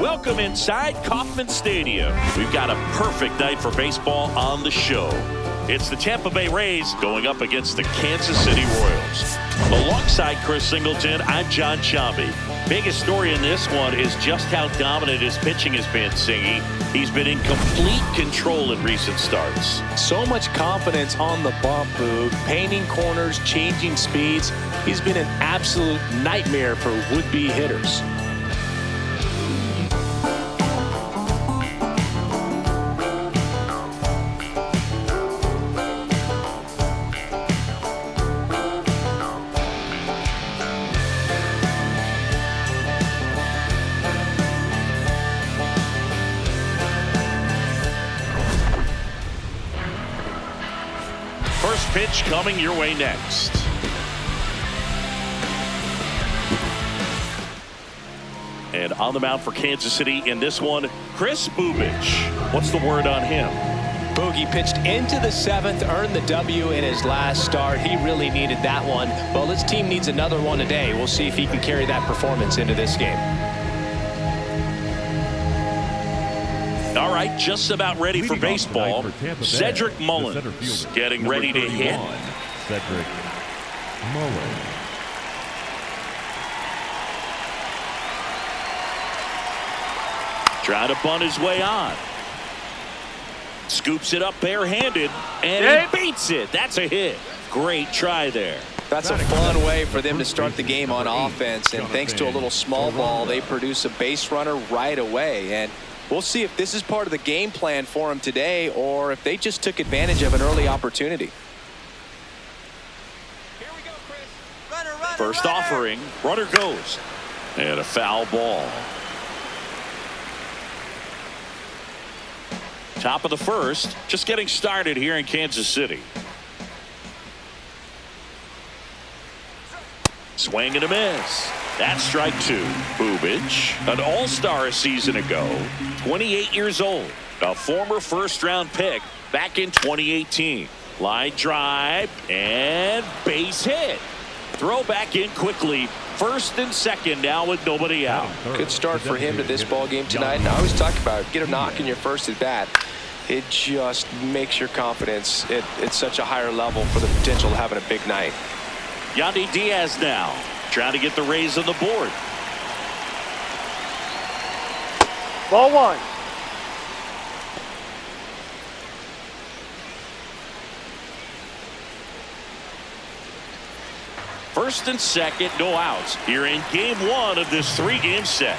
Welcome inside Kauffman Stadium. We've got a perfect night for baseball on the show. It's the Tampa Bay Rays going up against the Kansas City Royals. Alongside Chris Singleton, I'm John Chambi. Biggest story in this one is just how dominant his pitching has been, Singy. He's been in complete control in recent starts. So much confidence on the bump, Boog. Painting corners, changing speeds. He's been an absolute nightmare for would-be hitters. First pitch coming your way next. And on the mound for Kansas City in this one, Kris Bubic. What's the word on him? Boogie pitched into the seventh, earned the W in his last start. He really needed that one. Well, this team needs another one today. We'll see if he can carry that performance into this game. All right, just about ready for baseball. Cedric Mullins getting ready to hit. Cedric Mullins. Trying to bunt his way on. Scoops it up barehanded, and he beats it. That's a hit. Great try there. That's a fun way for them to start the game on offense, and thanks to a little small ball, they produce a base runner right away. And we'll see if this is part of the game plan for them today or if they just took advantage of an early opportunity. Here we go, Chris. First offering, runner goes. And a foul ball. Top of the first, just getting started here in Kansas City. Swing and a miss. That's strike two. Bubic, an all-star a season ago, 28 years old, a former first-round pick back in 2018. Line drive and base hit. Throw back in quickly. First and second now with nobody out. Good start for him to this ball game tonight. And I always talk about get a knock in your first at bat. It just makes your confidence at such a higher level for the potential of having a big night. Yandy Diaz now trying to get the Rays on the board. Ball one. First and second, no outs here in game one of this three-game set.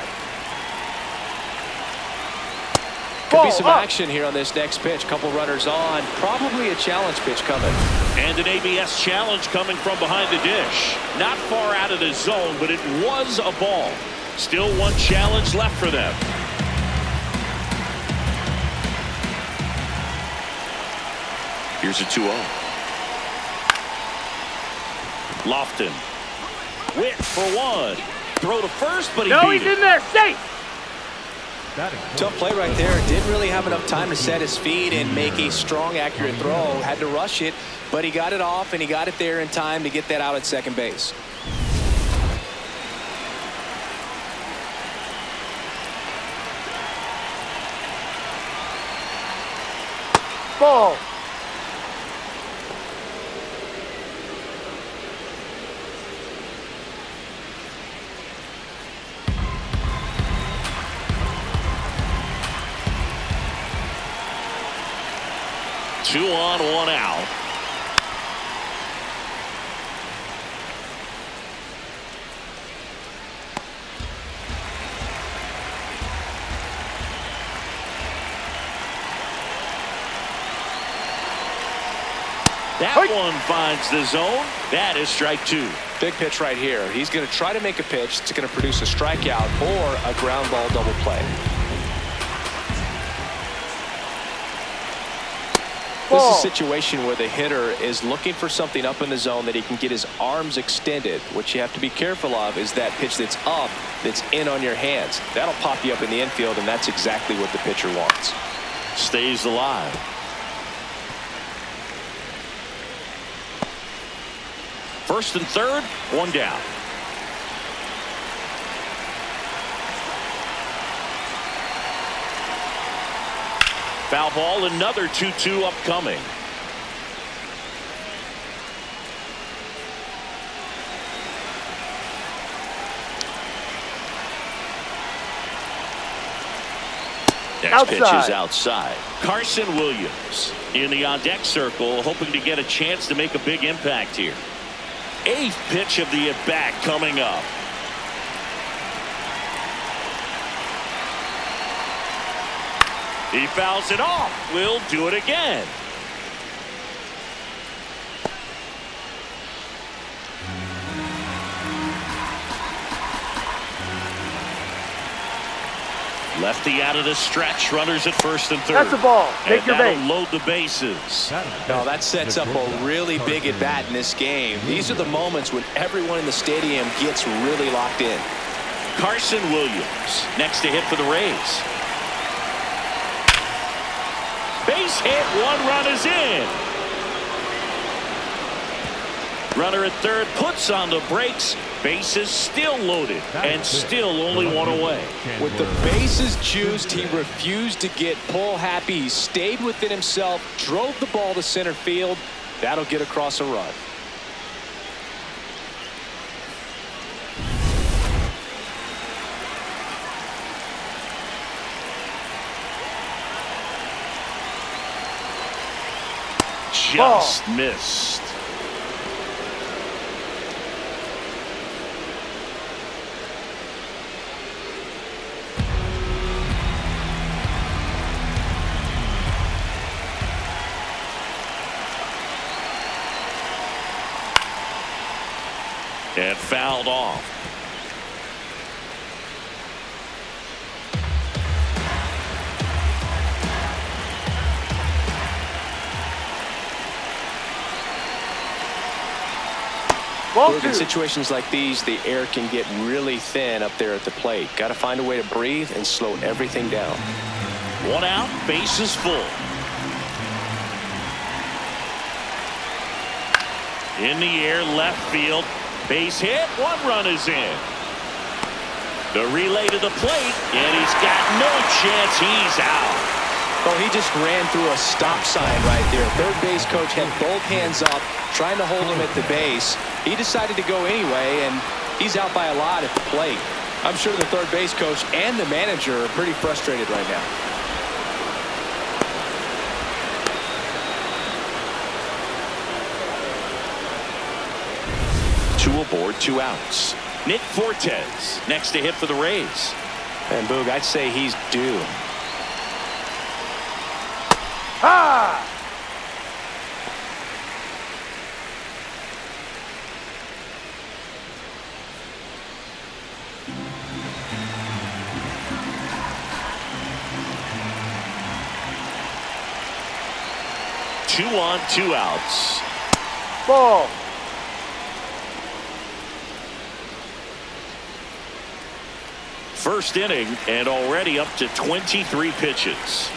Could be some action here on this next pitch. Couple runners on. Probably a challenge pitch coming. And an ABS challenge coming from behind the dish. Not far out of the zone, but it was a ball. Still one challenge left for them. Here's a 2-0. Lofton. Witt for one. Throw to first, but he beat He's it. in there, safe. Tough play right there. Didn't really have enough time to set his feet and make a strong, accurate throw. Had to rush it, but he got it off, and he got it there in time to get that out at second base. Ball. Two on, one out. That one finds the zone. That is strike two. Big pitch right here. He's going to try to make a pitch that's going to produce a strikeout or a ground ball double play. This is a situation where the hitter is looking for something up in the zone that he can get his arms extended. What you have to be careful of is that pitch that's up, that's in on your hands. That'll pop you up in the infield, and that's exactly what the pitcher wants. Stays alive. First and third, one down. Foul ball, another 2-2 upcoming. Next pitch is outside. Carson Williams in the on-deck circle, hoping to get a chance to make a big impact here. 8th pitch of the at-bat coming up. He fouls it off. We'll do it again. Lefty out of the stretch. Runners at first and third. That's a ball. Make your base. Load the bases. No, that sets up a really big at bat in this game. These are the moments when everyone in the stadium gets really locked in. Carson Williams next to hit for the Rays. Base hit. 1 run is in. Runner at third puts on the brakes. Bases still loaded and still only 1 away. With the bases juiced, he refused to get pull happy. He stayed within himself, drove the ball to center field. That'll get across a run. Just missed. And fouled off. Look, in situations like these, the air can get really thin up there at the plate. Got to find a way to breathe and slow everything down. 1 out, bases full. In the air, left field, base hit. 1 run is in. The relay to the plate, and he's got no chance. He's out. Oh, he just ran through a stop sign right there. Third base coach had both hands up, trying to hold him at the base. He decided to go anyway, and he's out by a lot at the plate. I'm sure the third base coach and the manager are pretty frustrated right now. Two aboard, 2 outs. Nick Fortes next to hit for the Rays. And Boog, I'd say he's due. Ah! Two on, 2 outs. Ball. First inning and already up to 23 pitches.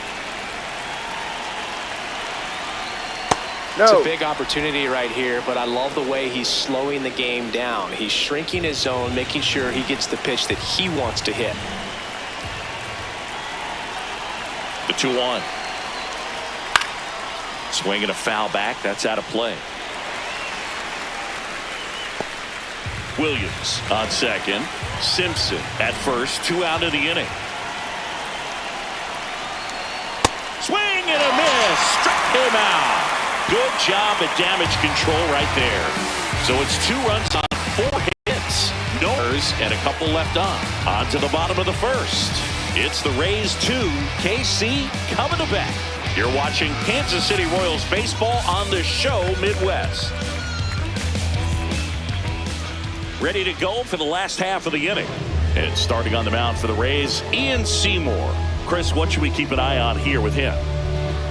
It's a big opportunity right here, but I love the way he's slowing the game down. He's shrinking his zone, making sure he gets the pitch that he wants to hit. The 2-1. Swinging a foul back. That's out of play. Williams on second. Simpson at first. 2 out of the inning. Swing and a miss. Struck him out. Good job at damage control right there. So it's 2 runs on 4 hits. No errors and a couple left on to the bottom of the first. It's the Rays 2, KC coming to bat. You're watching Kansas City Royals baseball on the show Midwest. Ready to go for the last half of the inning. And starting on the mound for the Rays, Ian Seymour. Chris, what should we keep an eye on here with him?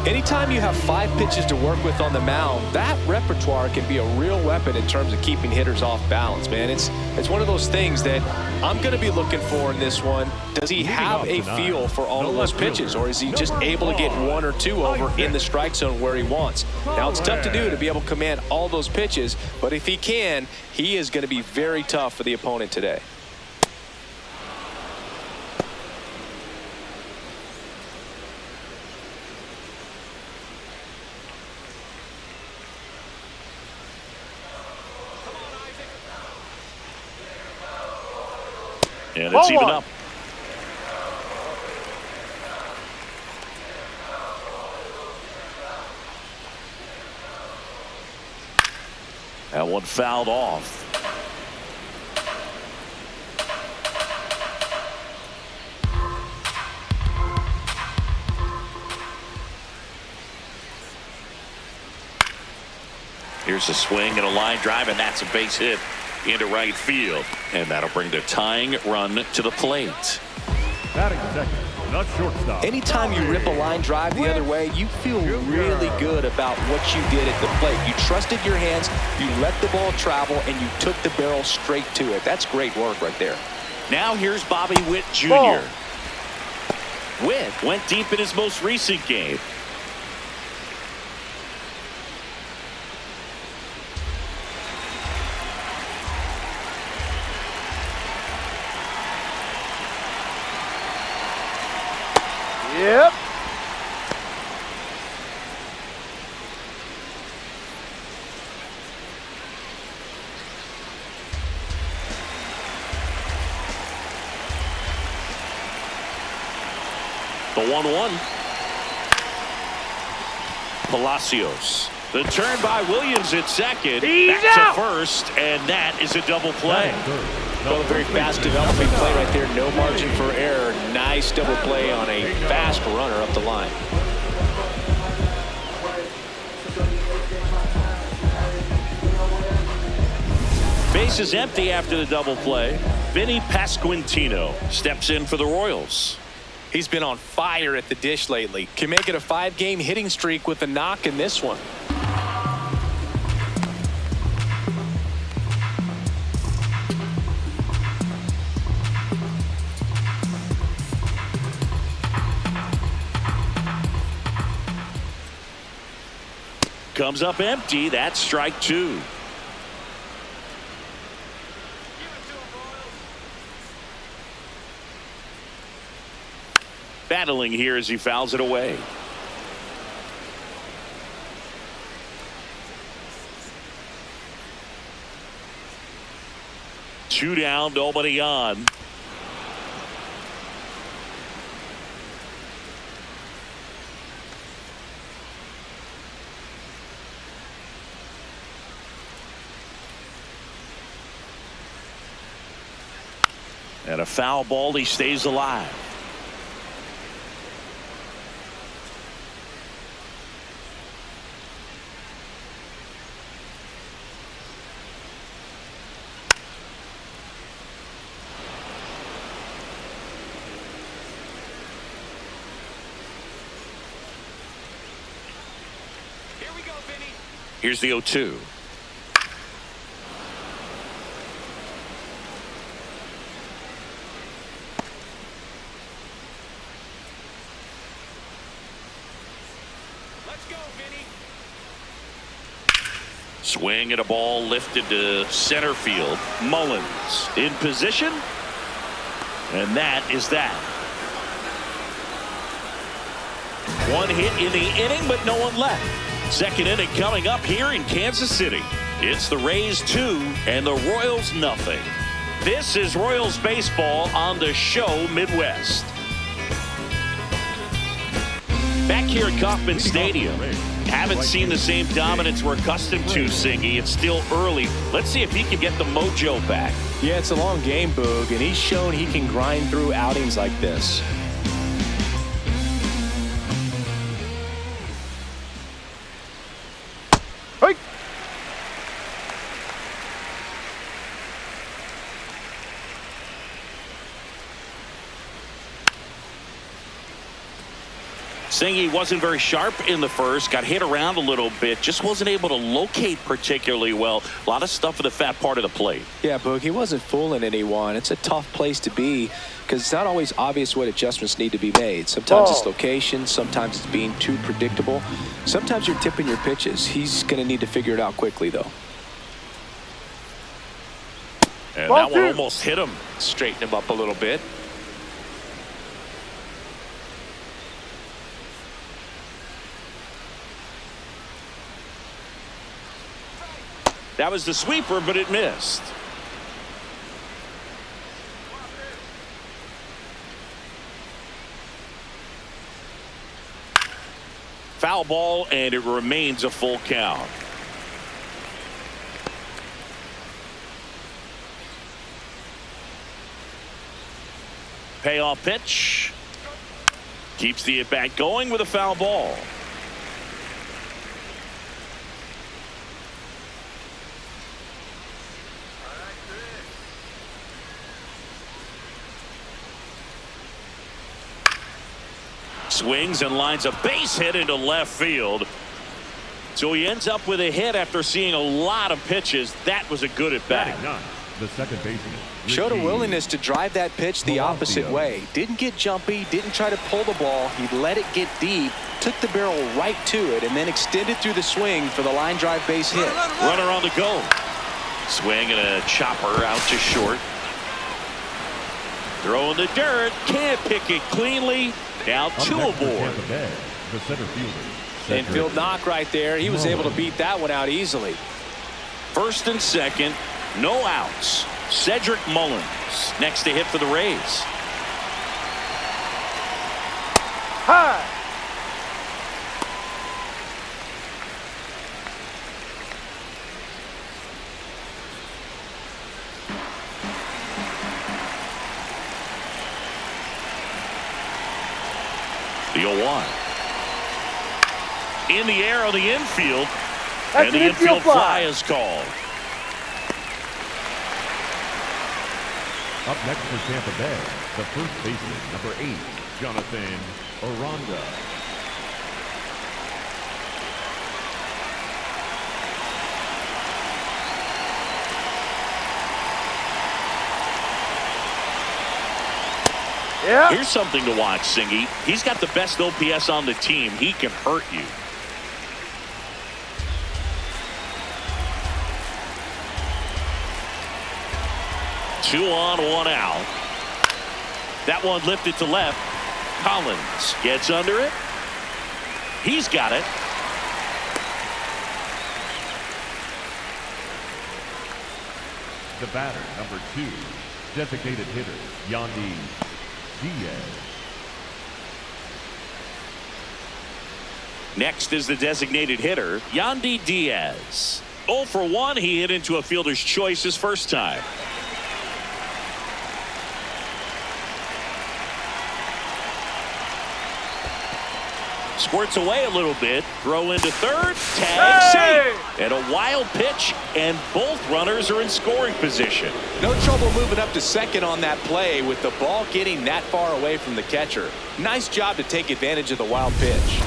Anytime you have 5 pitches to work with on the mound, that repertoire can be a real weapon in terms of keeping hitters off balance, man. It's one of those things that I'm going to be looking for in this one. Does he have a feel for all of those pitches, or is he just able to get 1 or 2 over in the strike zone where he wants? Now, it's tough to do to be able to command all those pitches, but if he can, he is going to be very tough for the opponent today. And it's even up. That one fouled off. Here's a swing and a line drive, and that's a base hit into right field. And that'll bring the tying run to the plate. Batting second, the shortstop. Anytime you rip a line drive the other way, you feel really good about what you did at the plate. You trusted your hands, you let the ball travel, and you took the barrel straight to it. That's great work right there. Now here's Bobby Witt Jr. Ball. Witt went deep in his most recent game. Yep. The 1-1. Palacios. The turn by Williams at second. He's Back out. to first, and that is a double play. Well, a very fast developing play right there. No margin for error. Nice double play on a fast runner up the line. Base is empty after the double play. Vinny Pasquantino steps in for the Royals. He's been on fire at the dish lately. Can make it a 5-game hitting streak with a knock in this one. Comes up empty. That's strike two. Battling here as he fouls it away. Two down, nobody on. And a foul ball, he stays alive. Here we go, Vinny. Here's the 0-2. Let's go, Vinny. Swing and a ball lifted to center field. Mullins in position. And that is that. One hit in the inning, but no one left. Second inning coming up here in Kansas City. It's the Rays 2 and the Royals nothing. This is Royals baseball on the show Midwest. Back here at Kauffman Stadium. Haven't seen the same dominance we're accustomed to, Singy. It's still early. Let's see if he can get the mojo back. Yeah, it's a long game, Boog, and he's shown he can grind through outings like this. Hey. Singy wasn't very sharp in the first, got hit around a little bit, just wasn't able to locate particularly well. A lot of stuff in the fat part of the plate. Yeah, Boog, he wasn't fooling anyone. It's a tough place to be because it's not always obvious what adjustments need to be made. Sometimes it's location, sometimes it's being too predictable. Sometimes you're tipping your pitches. He's going to need to figure it out quickly, though. And Ball that one two. almost hit him. Straighten him up a little bit. That was the sweeper, but it missed. Foul ball, and it remains a full count. Payoff pitch. Keeps the at-bat going with a foul ball. Swings and lines a base hit into left field. So he ends up with a hit after seeing a lot of pitches. That was a good at bat. The second baseman showed a willingness to drive that pitch the opposite way. Didn't get jumpy, didn't try to pull the ball. He let it get deep, took the barrel right to it, and then extended through the swing for the line drive base hit. Runner on the go. Swing and a chopper out to short. Throw in the dirt. Can't pick it cleanly. Now two aboard. The center fielder. Infield knock right there. He was able to beat that one out easily. First and second, no outs. Cedric Mullins next to hit for the Rays. High. The 0-1. In the air on the infield. That's and the an infield fly is called. Up next for Tampa Bay, the first baseman, number 8, Jonathan Aranda. Yeah. Here's something to watch, Singy. He's got the best OPS on the team. He can hurt you. Two on, one out. That one lifted to left. Collins gets under it. He's got it. The batter, number 2, designated hitter, Yandy Diaz. Next is the designated hitter, Yandy Diaz. 0 for 1. He hit into a fielder's choice his first time. Squirts away a little bit. Throw into third. Tag safe. And a wild pitch, and both runners are in scoring position. No trouble moving up to second on that play with the ball getting that far away from the catcher. Nice job to take advantage of the wild pitch.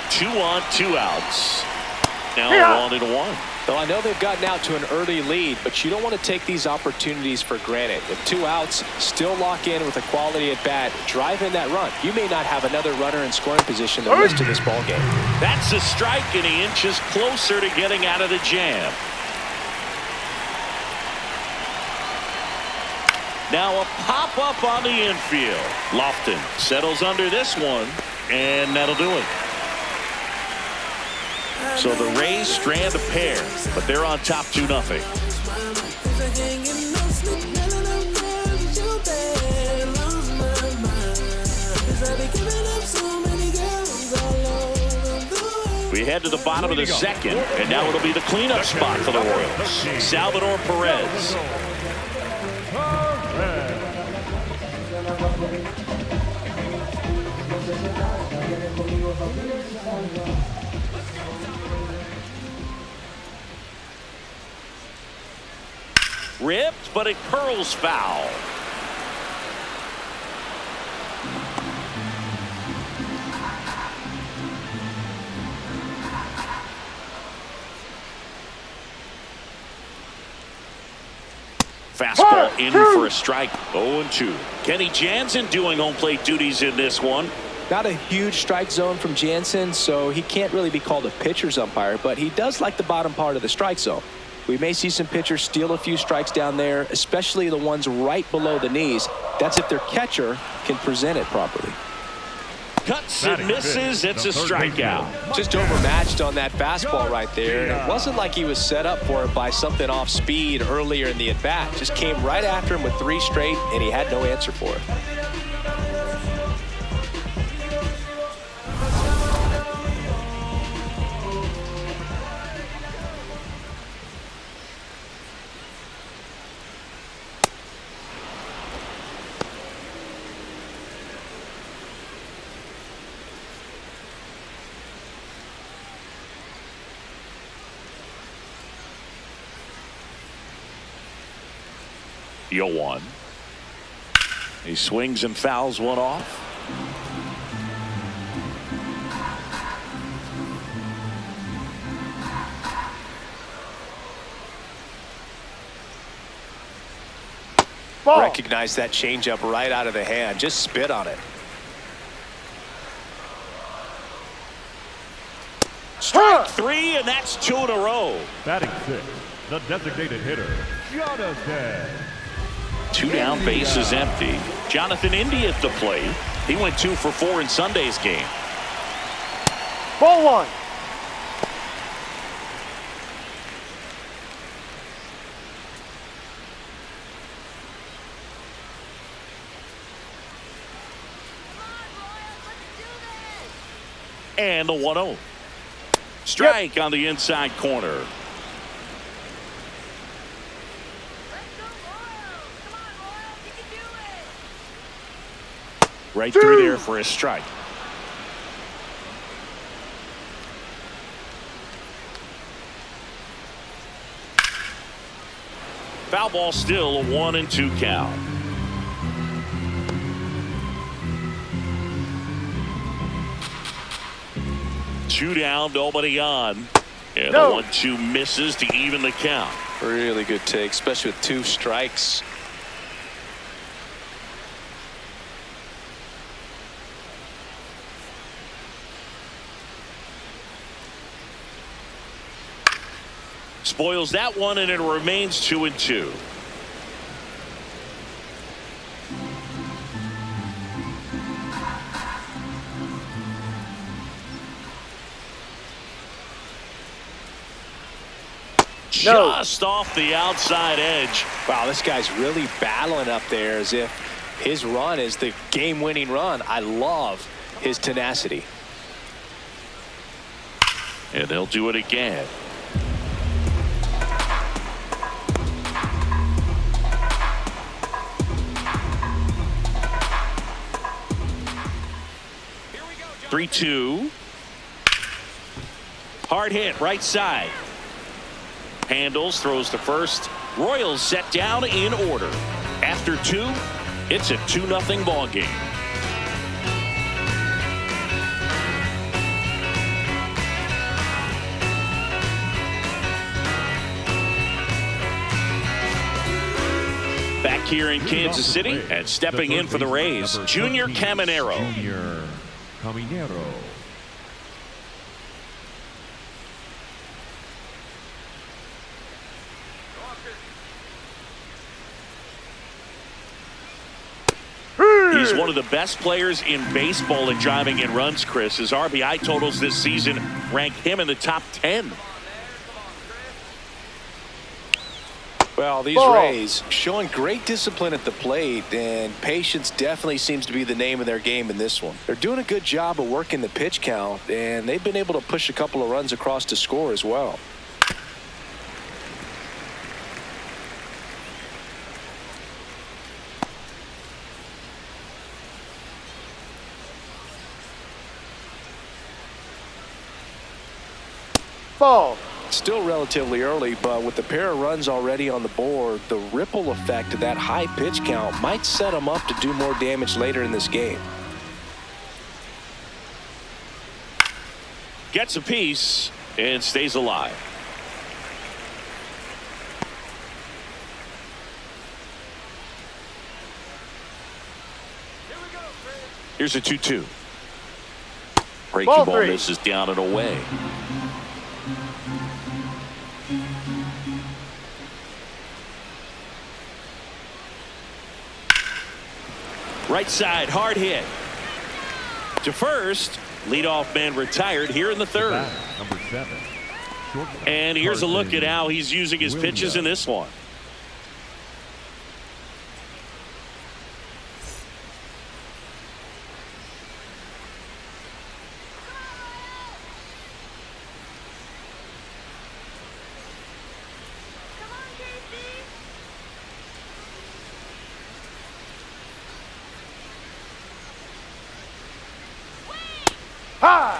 Two on, two outs. Now 1-1. Well, I know they've gotten out to an early lead, but you don't want to take these opportunities for granted. With 2 outs, still lock in with a quality at bat, drive in that run. You may not have another runner in scoring position the rest of this ball game. That's a strike, and he inches closer to getting out of the jam. Now a pop-up on the infield. Lofton settles under this one, and that'll do it. So the Rays strand a pair, but they're on top 2-0. We head to the bottom of the second, and now it'll be the cleanup spot for the Royals. Salvador Perez. Ripped, but it curls foul. Fastball in for a strike. 0-2. Kenny Jansen doing home plate duties in this one. Not a huge strike zone from Jansen, so he can't really be called a pitcher's umpire, but he does like the bottom part of the strike zone. We may see some pitchers steal a few strikes down there, especially the ones right below the knees. That's if their catcher can present it properly. Cuts and misses. It's a strikeout. Just overmatched on that fastball right there. It wasn't like he was set up for it by something off speed earlier in the at-bat. Just came right after him with 3 straight, and he had no answer for it. The 0-1. He swings and fouls one off. Ball. Recognize that changeup right out of the hand. Just spit on it. Strike 3, and that's 2 in a row. Batting 6, the designated hitter, Jonathan. 2 down, bases empty. Jonathan India at the plate. He went 2 for 4 in Sunday's game. Ball 1. And the 1-0. Strike on the inside corner. Right through there for a strike. Foul ball, still a 1-2 count. Two down, nobody on. And the 1-2 misses to even the count. Really good take, especially with 2 strikes. Spoils that one, and it remains 2-2. Just off the outside edge. Wow, this guy's really battling up there as if his run is the game-winning run. I love his tenacity. And they'll do it again. Here we go, 3-2. Hard hit, right side. Handles, throws to first. Royals set down in order. After 2, it's a 2-0 ball game. Back here in Kansas City and stepping in for the Rays, Junior Caminero. Junior Caminero. He's one of the best players in baseball at driving in runs, Chris. His RBI totals this season rank him in the top 10. Well, these Rays showing great discipline at the plate, and patience definitely seems to be the name of their game in this one. They're doing a good job of working the pitch count, and they've been able to push a couple of runs across to score as well. Ball. Still relatively early, but with the pair of runs already on the board, the ripple effect of that high pitch count might set them up to do more damage later in this game. Gets a piece and stays alive. Here's a 2-2. Breaking ball misses down and away. Right side, hard hit. To first, leadoff man retired here in the third. Number 7. Shortstop, And here's a look at Carson how he's using his pitches in this one. High.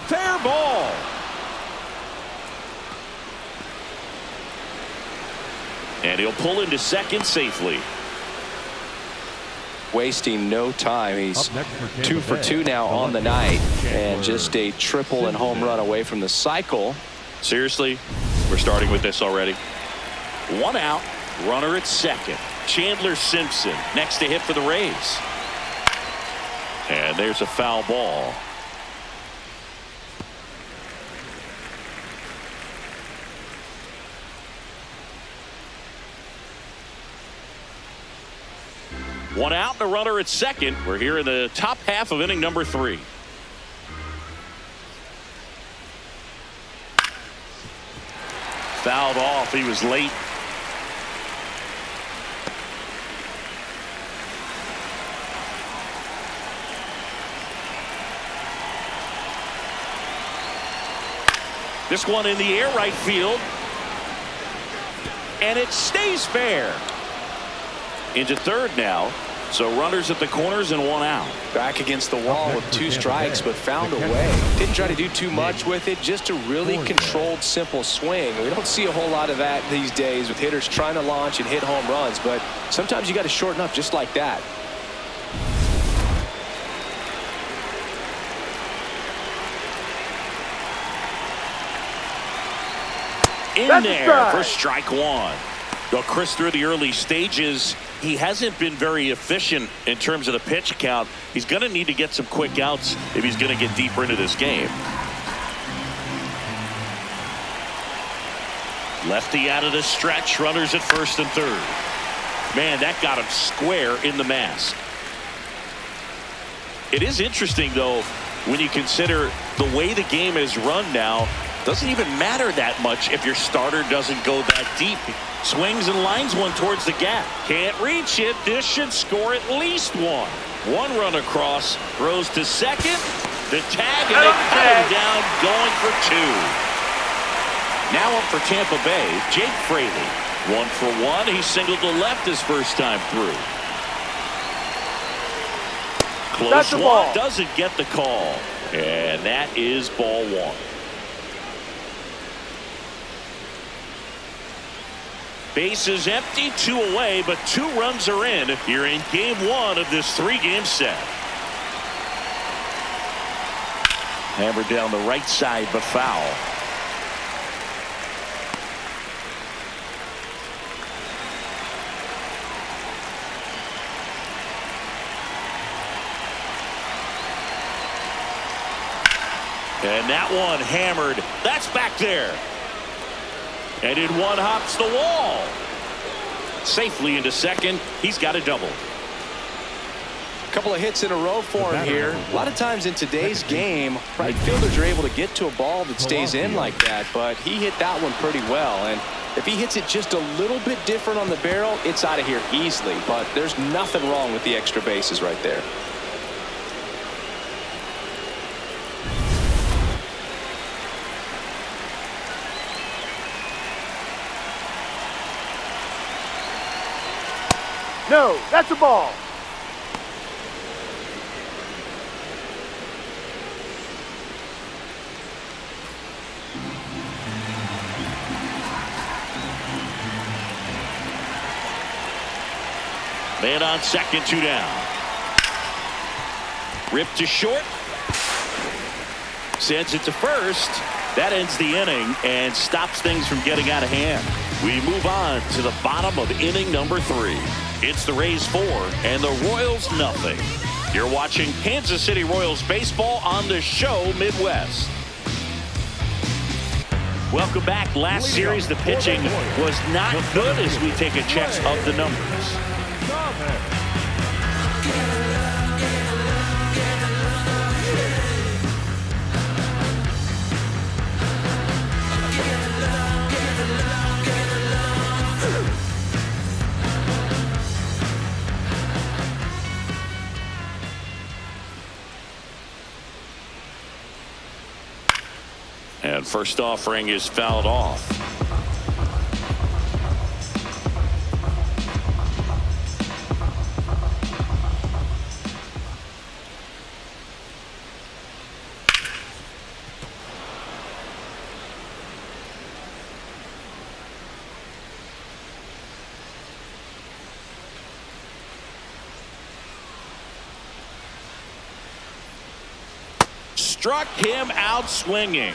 Fair ball. And he'll pull into second safely. Wasting no time. He's Up next for Tampa 2 for Bay, 2 now on the night, and Chandler just a triple and home run away from the cycle. Seriously, we're starting with this already. 1 out, runner at second. Chandler Simpson next to hit for the Rays. And there's a foul ball. One out and a runner at second. We're here in the top half of inning number 3. Fouled off. He was late. This one in the air right field. And it stays fair. Into third now. So runners at the corners and 1 out. Back against the wall with 2 strikes, but found a way. Didn't try to do too much with it. Just a really controlled, simple swing. We don't see a whole lot of that these days with hitters trying to launch and hit home runs. But sometimes you got to shorten up just like that. In That's there for strike 1. Well, Chris, through the early stages, he hasn't been very efficient in terms of the pitch count. He's going to need to get some quick outs if he's going to get deeper into this game. Lefty out of the stretch, runners at first and third. Man, that got him square in the mask. It is interesting, though, when you consider the way the game is run now. Doesn't even matter that much if your starter doesn't go that deep. Swings and lines one towards the gap. Can't reach it. This should score at least 1. 1 run across. Throws to second. The tag, and they cut him down, going for 2. Now up for Tampa Bay, Jake Fraley. 1 for 1. He singled to left his first time through. Close one. Doesn't get the call. And that is ball 1. Bases empty, 2 away, but 2 runs are in here in game 1 of this 3-game set. Hammered down the right side, but foul. And that one hammered. That's back there. And in 1 hops the wall. Safely into second. He's got a double. A couple of hits in a row for him here. A lot of times in today's game, right fielders are able to get to a ball that stays in like that, but he hit that one pretty well. And if he hits it just a little bit different on the barrel, it's out of here easily. But there's nothing wrong with the extra bases right there. No, that's a ball. Man on second, 2 down. Ripped to short. Sends it to first. That ends the inning and stops things from getting out of hand. We move on to the bottom of inning number 3. It's the Rays 4 and the Royals nothing. You're watching Kansas City Royals baseball on the show Midwest. Welcome back. Last series, the pitching was not good as we take a check of the numbers. And first offering is fouled off. Struck him out swinging.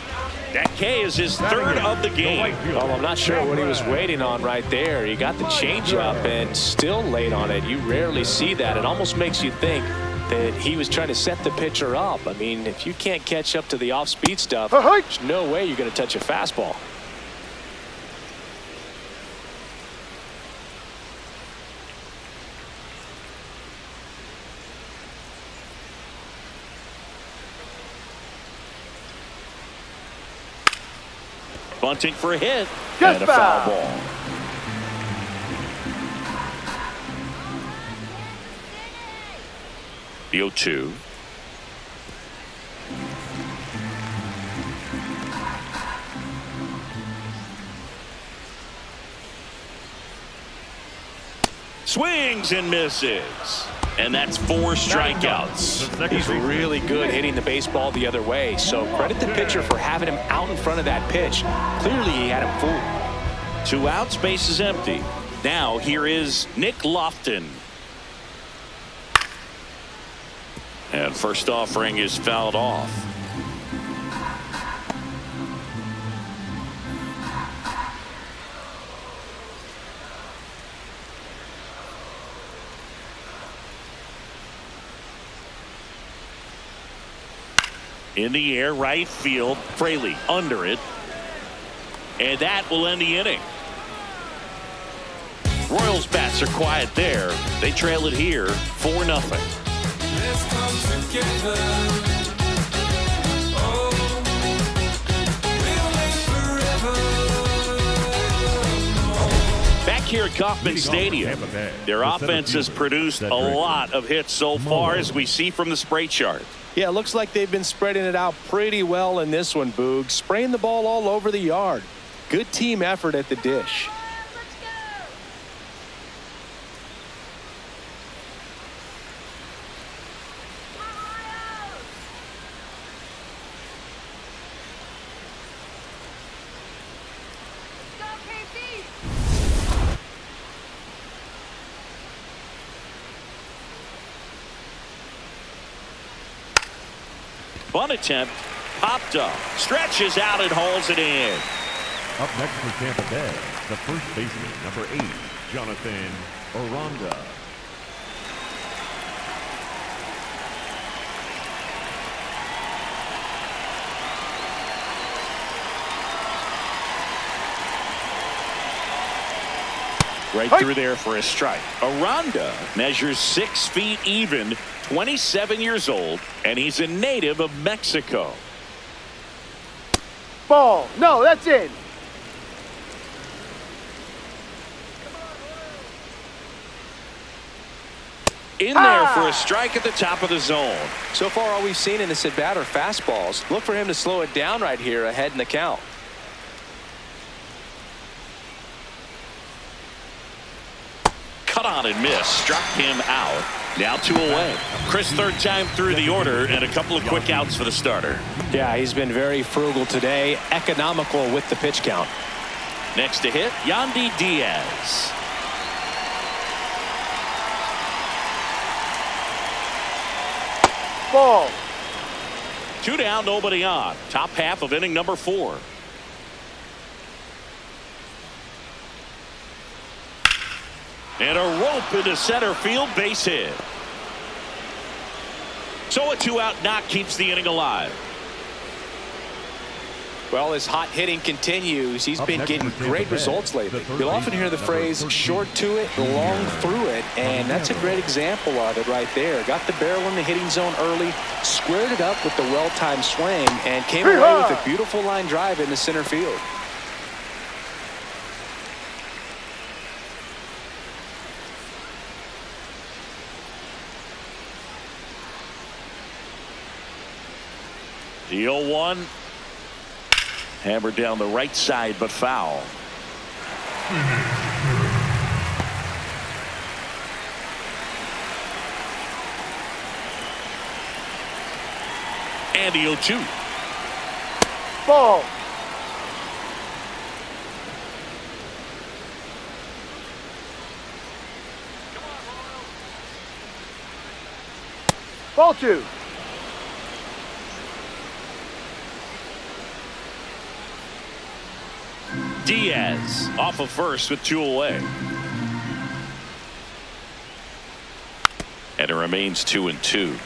That K is his third of the game. Well, I'm not sure what he was waiting on right there. He got the changeup and still late on it. You rarely see that. It almost makes you think that he was trying to set the pitcher up. I mean, if you can't catch up to the off-speed stuff, there's no way you're going to touch a fastball. Bunting for a hit. Just and a foul ball. The 0-2. Swings and misses. And that's 4 strikeouts. He's really good hitting the baseball the other way. So credit the pitcher for having him out in front of that pitch. Clearly he had him fooled. 2 outs, base is empty. Now here is Nick Lofton. And first offering is fouled off. In the air, right field. Fraley under it. And that will end the inning. Royals bats are quiet there. They trail it here 4-0. Let's come together. Oh, we'll live forever. Back here at Kauffman Stadium, their offense has produced a lot of hits so far, as we see from the spray chart. Yeah, it looks like they've been spreading it out pretty well in this one, Boog. Spraying the ball all over the yard. Good team effort at the dish. Bunt attempt, popped up, stretches out and hauls it in. Up next for Tampa Bay, the first baseman, number 8, Jonathan Aranda. Right through there for a strike. Aranda measures 6 feet even, 27 years old, and he's a native of Mexico. Ball. No, that's in. In there for a strike at the top of the zone. So far, all we've seen in this at-bat are fastballs. Look for him to slow it down right here ahead in the count. Cut on and miss. Struck him out. Now 2 away. Chris, third time through the order, and a couple of quick outs for the starter. Yeah, he's been very frugal today. Economical with the pitch count. Next to hit, Yandy Diaz. Ball. 2 down, nobody on. Top half of inning number 4. And a rope into center field, base hit. So a 2-out knock keeps the inning alive. Well, his hot hitting continues. He's been getting great results lately. You'll often hear the phrase short to it, long through it, and that's a great example of it right there. Got the barrel in the hitting zone early, squared it up with the well-timed swing, and came away with a beautiful line drive into center field. The 0-1. Hammered down the right side, but foul. And the 0-2. Ball. Ball 2. Diaz off of first with 2 away. And it remains 2-2.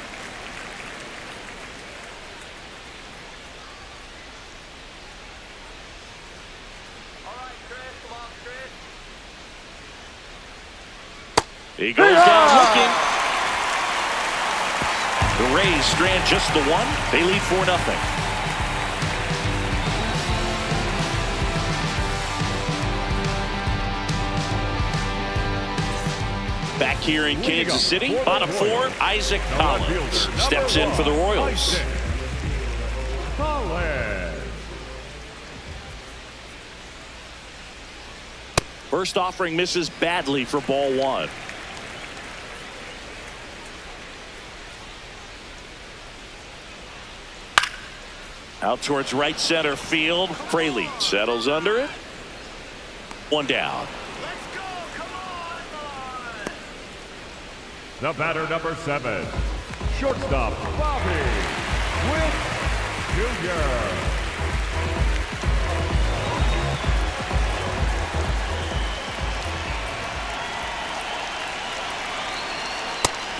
He goes down looking. The Rays strand just the one. They lead 4-0. Back here in Kansas City, bottom 4, Isaac Collins steps in for the Royals. First offering misses badly for ball 1. Out towards right center field. Fraley settles under it. 1 down. The batter, number 7, shortstop Bobby Witt Jr.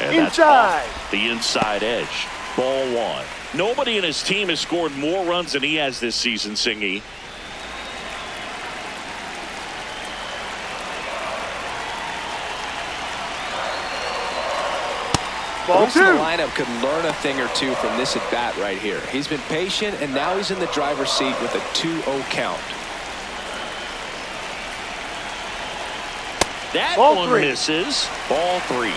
And that's off the inside edge. Ball 1. Nobody in his team has scored more runs than he has this season, Singy. Most of the lineup could learn a thing or two from this at bat right here. He's been patient, and now he's in the driver's seat with a 2-0 count. That one misses. Ball 3.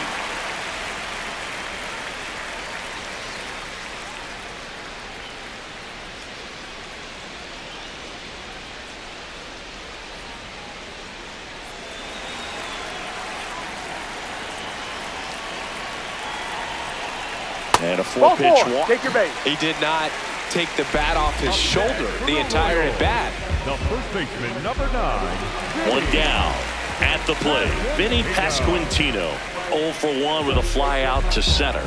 And a 4-pitch walk. Take your base. He did not take the bat off his shoulder the entire at bat. The first baseman, number 9. 1 down at the plate. Vinny Pasquantino 0 for 1 with a fly out to center.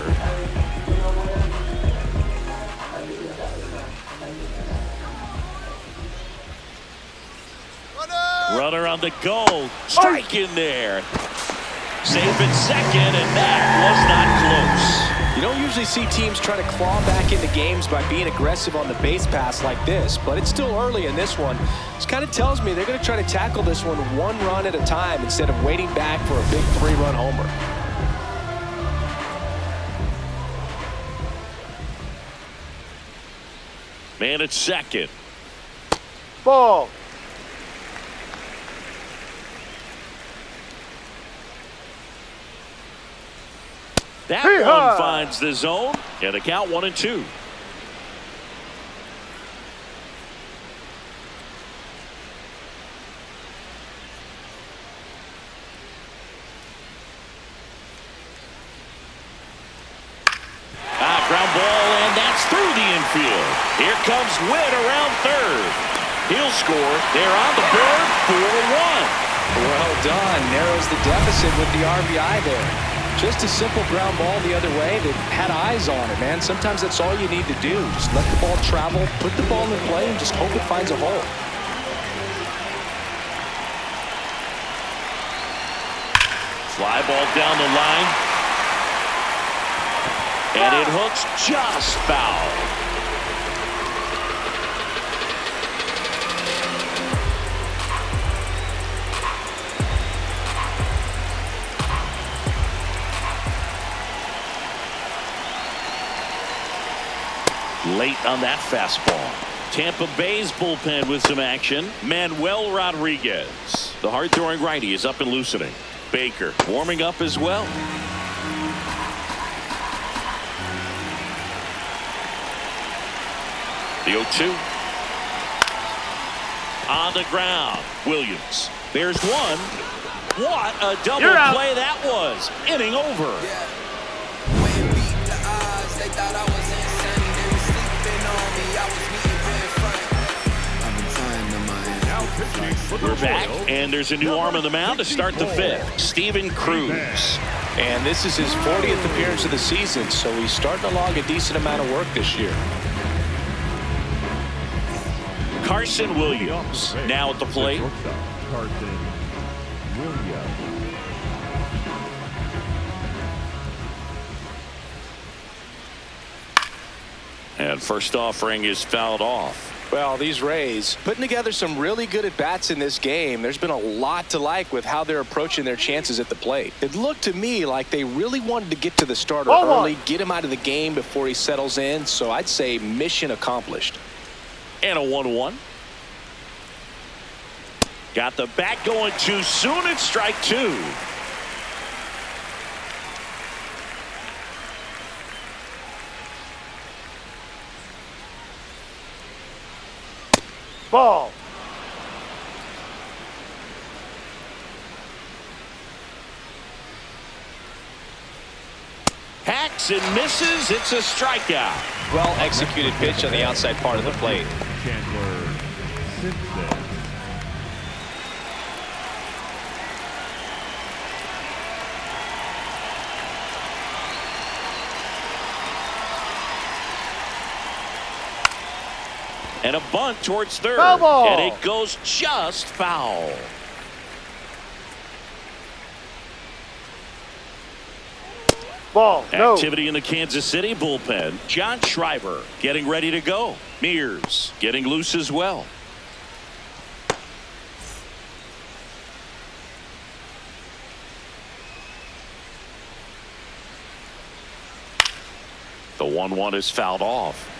Runner on the goal. Strike in there. Safe at second, and that was not close. You don't usually see teams try to claw back into games by being aggressive on the base pass like this, but it's still early in this one. This kind of tells me they're going to try to tackle this one run at a time instead of waiting back for a big 3-run homer. Man at second. Ball. That one finds the zone, and the count 1-2. Ground ball, and that's through the infield. Here comes Witt around third. He'll score. They're on the board, 4-1. Well done. Narrows the deficit with the RBI there. Just a simple ground ball the other way that had eyes on it, man. Sometimes that's all you need to do. Just let the ball travel, put the ball in play, and just hope it finds a hole. Fly ball down the line. And it hooks just foul. late on that fastball. Tampa Bay's bullpen with some action. Manuel Rodriguez, the hard-throwing righty, is up and loosening. Baker warming up as well. The 0-2. On the ground. Williams. There's one. What a double play that was. Inning over. When beat the odds, they thought I was insane. They were sleeping on me. I was meeting red frame. I've been trying to mind. Now pitching for the We're back, Royals, and there's a new arm on the mound to start the 5th. Steven Cruz. And this is his 40th appearance of the season, so he's starting to log a decent amount of work this year. Carson Williams now at the plate. Carson Williams. And first offering is fouled off. Well, these Rays putting together some really good at-bats in this game. There's been a lot to like with how they're approaching their chances at the plate. It looked to me like they really wanted to get to the starter early, get him out of the game before he settles in. So I'd say mission accomplished. And a 1-1. Got the bat going too soon. It's strike 2. Ball. Hacks and misses. It's a strikeout. Well executed pitch on the outside part of the plate. Chandler Simpson. And a bunt towards third. Foul ball. And it goes just foul. Ball. No. Activity in the Kansas City bullpen. John Schreiber getting ready to go. Mears getting loose as well. The 1-1 is fouled off.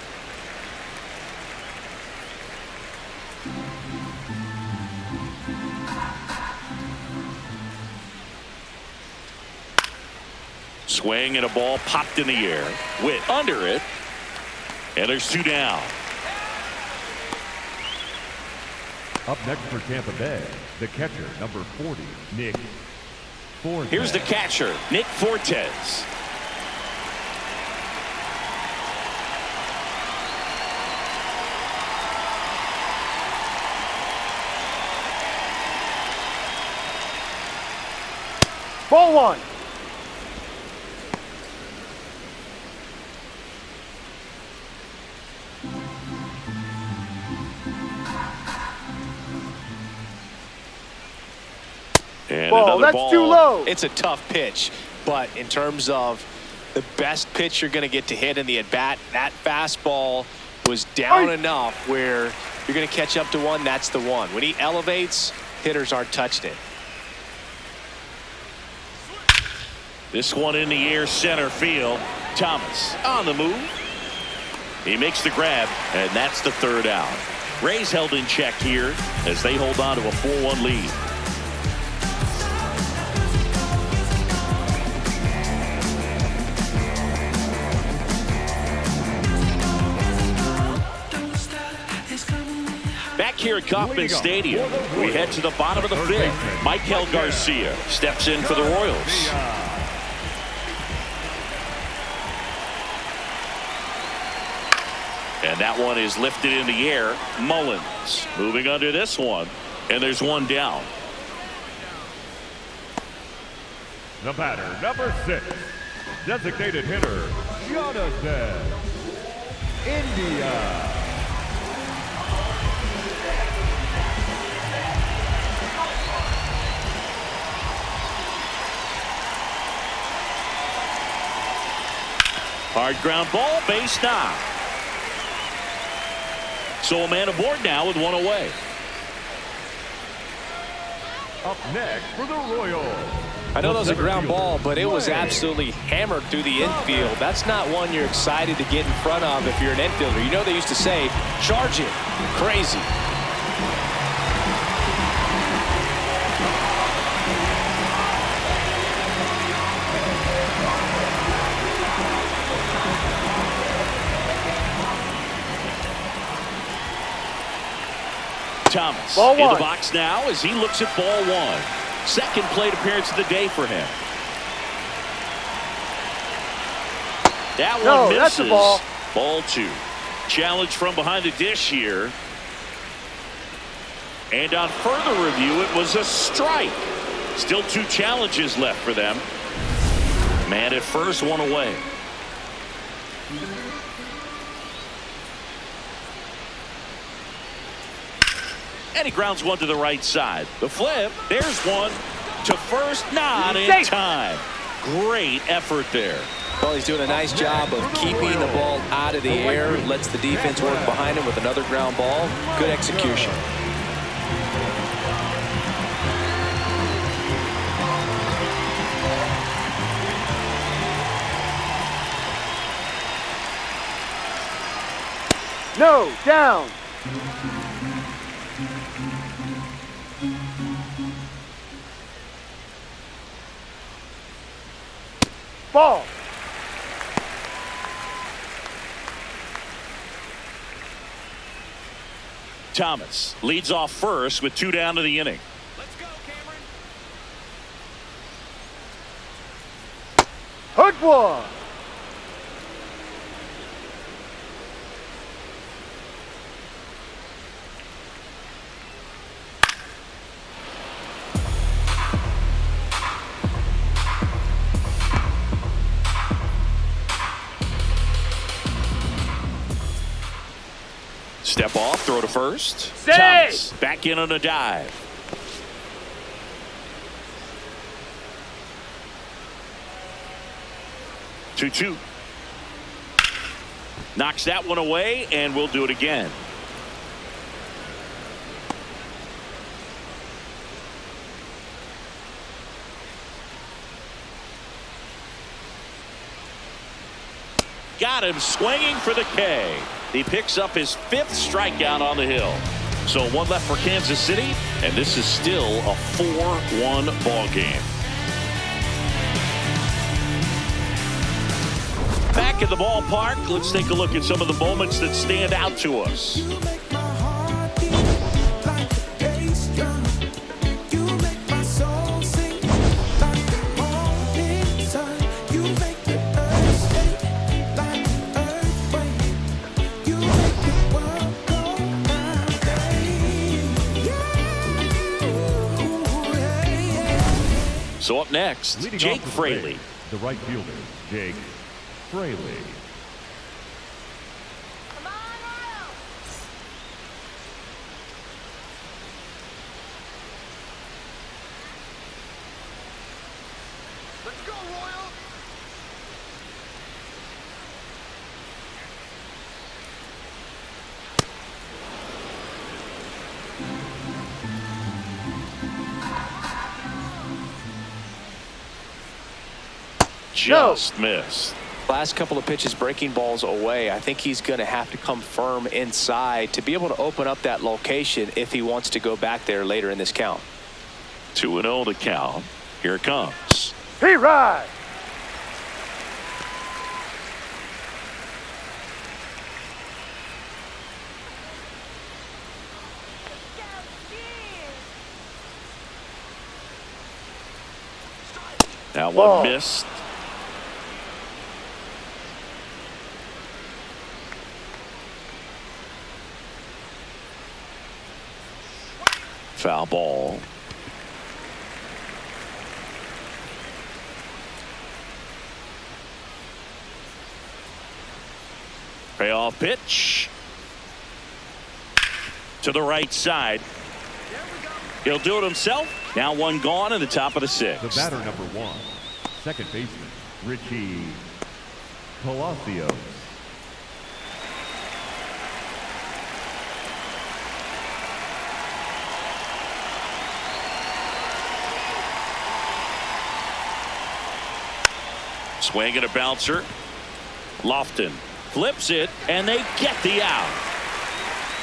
Swing and a ball popped in the air. Witt under it. And there's 2 down. Up next for Tampa Bay, the catcher, number 40, Nick Fortes. Here's the catcher, Nick Fortes. Ball 1. And Ball. That's ball. too low. It's a tough pitch, but in terms of the best pitch you're going to get to hit in the at-bat, that fastball was down enough where you're going to catch up to one. That's the one. When he elevates, hitters aren't touching it. This one in the air, center field. Thomas on the move. He makes the grab, and that's the 3rd out. Rays held in check here as they hold on to a 4-1 lead. Back here at Kauffman Stadium, we head to the bottom of the 5th. Michael Garcia steps in for the Royals. And that one is lifted in the air. Mullins moving under this one. And there's 1 down. The batter, number 6, designated hitter, Jonathan India. Hard ground ball, base knock. So a man aboard now with 1 away. Up next for the Royals, I know that was a ground ball, but it was absolutely hammered through the infield. That's not one you're excited to get in front of if you're an infielder. You know they used to say, charge it. Crazy. Thomas Ball in the one. box now as he looks at ball one. Second plate appearance of the day for him. That one misses. That's a ball. Ball two. Challenge from behind the dish here. And on further review, it was a strike. Still 2 challenges left for them. Man at first, one away. And he grounds one to the right side. The flip, there's one to first, not in time. Great effort there. Well, he's doing a nice job of keeping the ball out of the air. Lets the defense work behind him with another ground ball. Good execution. No, down. Ball. Thomas leads off first with 2 down to the inning. Let's go, Cameron. Hook one. Step off, throw to first. Save! Thomas back in on a dive. Two. Knocks that one away, and we'll do it again. Got him swinging for the K. He picks up his 5th strikeout on the hill. So 1 left for Kansas City, and this is still a 4-1 ball game. Back at the ballpark, let's take a look at some of the moments that stand out to us. So up next, Leading Jake off the Fraley. plate, the right fielder, Jake Fraley. Let's go, Royal. Just missed. Last couple of pitches breaking balls away. I think he's going to have to come firm inside to be able to open up that location if he wants to go back there later in this count. 2-0 to count. Here it comes. He ride. That Ball. one missed. Foul ball. Payoff pitch. To the right side. He'll do it himself. Now 1 gone in the top of the 6th. The batter number 1, second baseman, Richie Palacios. Swing and a bouncer. Lofton flips it, and they get the out.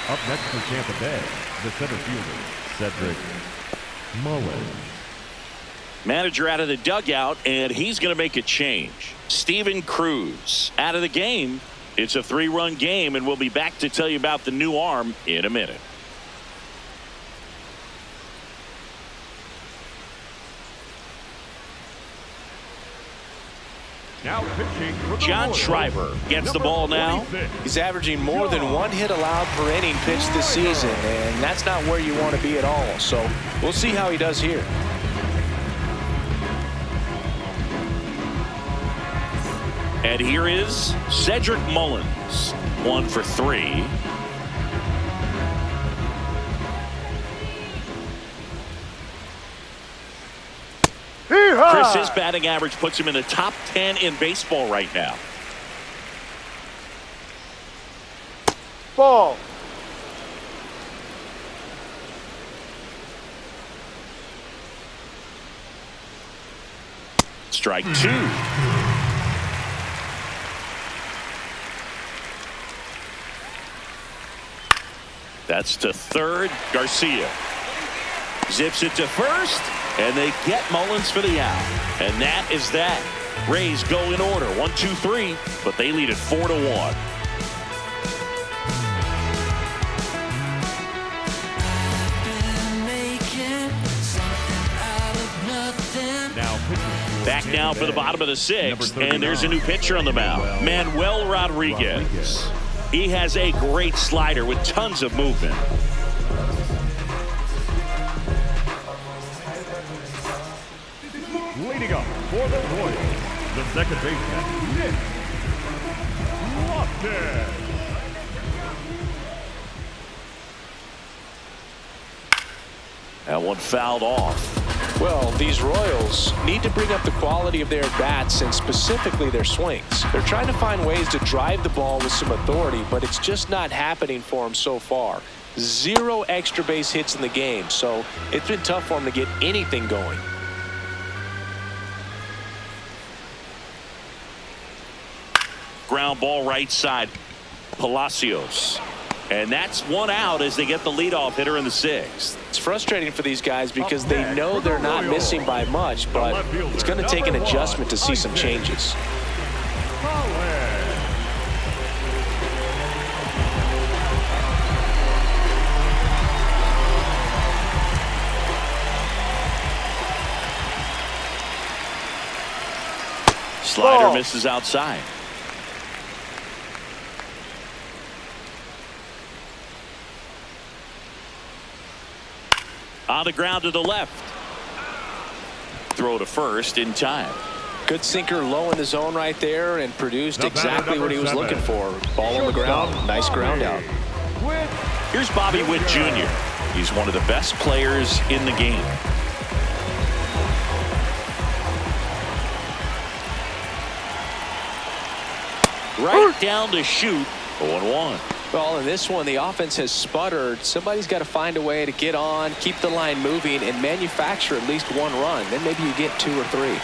Up next for Tampa Bay, the center fielder, Cedric Mullins. Manager out of the dugout, and he's going to make a change. Steven Cruz out of the game. It's a 3-run game, and we'll be back to tell you about the new arm in a minute. Now pitching for the John Royals, Schreiber gets the ball now. 26. He's averaging more than 1 hit allowed per inning pitched this season, and that's not where you want to be at all. So we'll see how he does here. And here is Cedric Mullins. 1 for 3. Chris, his batting average puts him in the top 10 in baseball right now. Ball. Strike 2. That's to third. Garcia zips it to first, and they get Mullins for the out. And that is that. Rays go in order, 1, 2, 3, but they lead it 4-1. Back now for the bottom of the 6th, and there's a new pitcher on the mound, Manuel Rodriguez. He has a great slider with tons of movement. Leading up for the Royals, the second baseman, Nick Lofton. That one fouled off. Well, these Royals need to bring up the quality of their bats and specifically their swings. They're trying to find ways to drive the ball with some authority, but it's just not happening for them so far. 0 extra base hits in the game, so it's been tough for them to get anything going. Ground ball right side. Palacios. And that's 1 out as they get the leadoff hitter in the 6th. It's frustrating for these guys because they know they're not missing by much, but it's going to take an adjustment to see some changes. Slider misses outside. On the ground to the left. Throw to first in time. Good sinker low in the zone right there and produced exactly what he was looking for. Ball on the ground. Nice ground out. Here's Bobby Witt Jr. He's one of the best players in the game. Right down to shoot. 0-1. Well, in this one, the offense has sputtered. Somebody's got to find a way to get on, keep the line moving, and manufacture at least 1 run. Then maybe you get 2 or 3.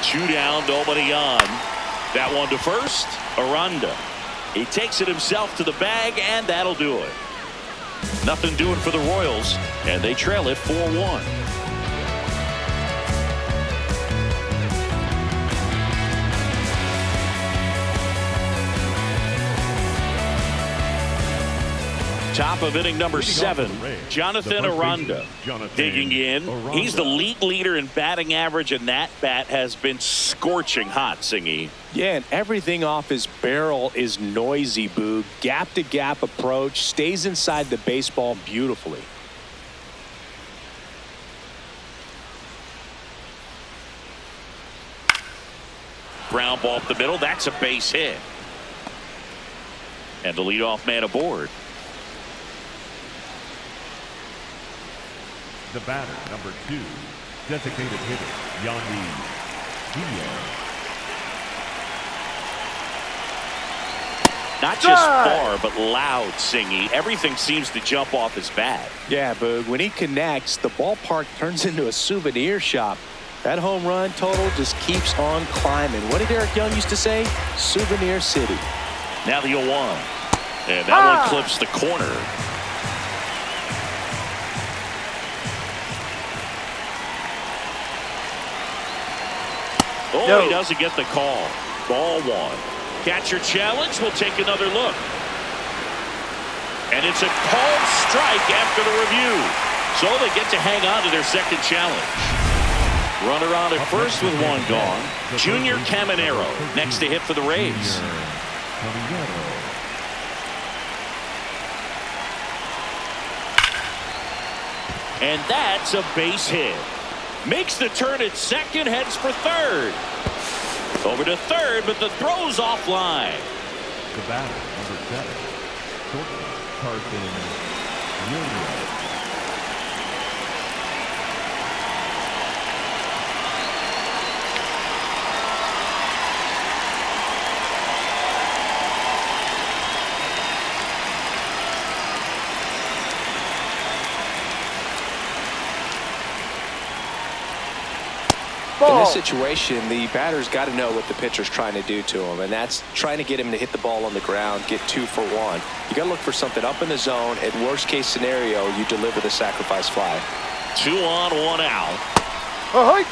2 down, nobody on. That one to first. Aranda. He takes it himself to the bag, and that'll do it. Nothing doing for the Royals, and they trail it 4-1. Top of inning number 7, Jonathan Aranda digging in. He's the league leader in batting average, and that bat has been scorching hot, Singy. Yeah, and everything off his barrel is noisy, Boog. Gap-to-gap approach, stays inside the baseball beautifully. Ground ball up the middle. That's a base hit. And the leadoff man aboard. The batter, number 2, designated hitter, Yandy Diaz. Not just far, but loud, Singy. Everything seems to jump off his bat. Yeah, Boog, when he connects, the ballpark turns into a souvenir shop. That home run total just keeps on climbing. What did Eric Young used to say? Souvenir City. Now the 0-1. And that one clips the corner. Oh, No. he doesn't get the call. Ball 1. Catcher challenge. We'll take another look. And it's a called strike after the review. So they get to hang on to their second challenge. Runner on at first with one gone. Junior Caminero next to hit for the Rays. And that's a base hit. Makes the turn at second, heads for third. Over to third, but the throw's offline. The batter, number 7, shortstop Carson Williams. In this situation, the batter's got to know what the pitcher's trying to do to him, and that's trying to get him to hit the ball on the ground, get 2 for 1. You got to look for something up in the zone. At worst case scenario, you deliver the sacrifice fly. 2 on, 1 out. Ahoy!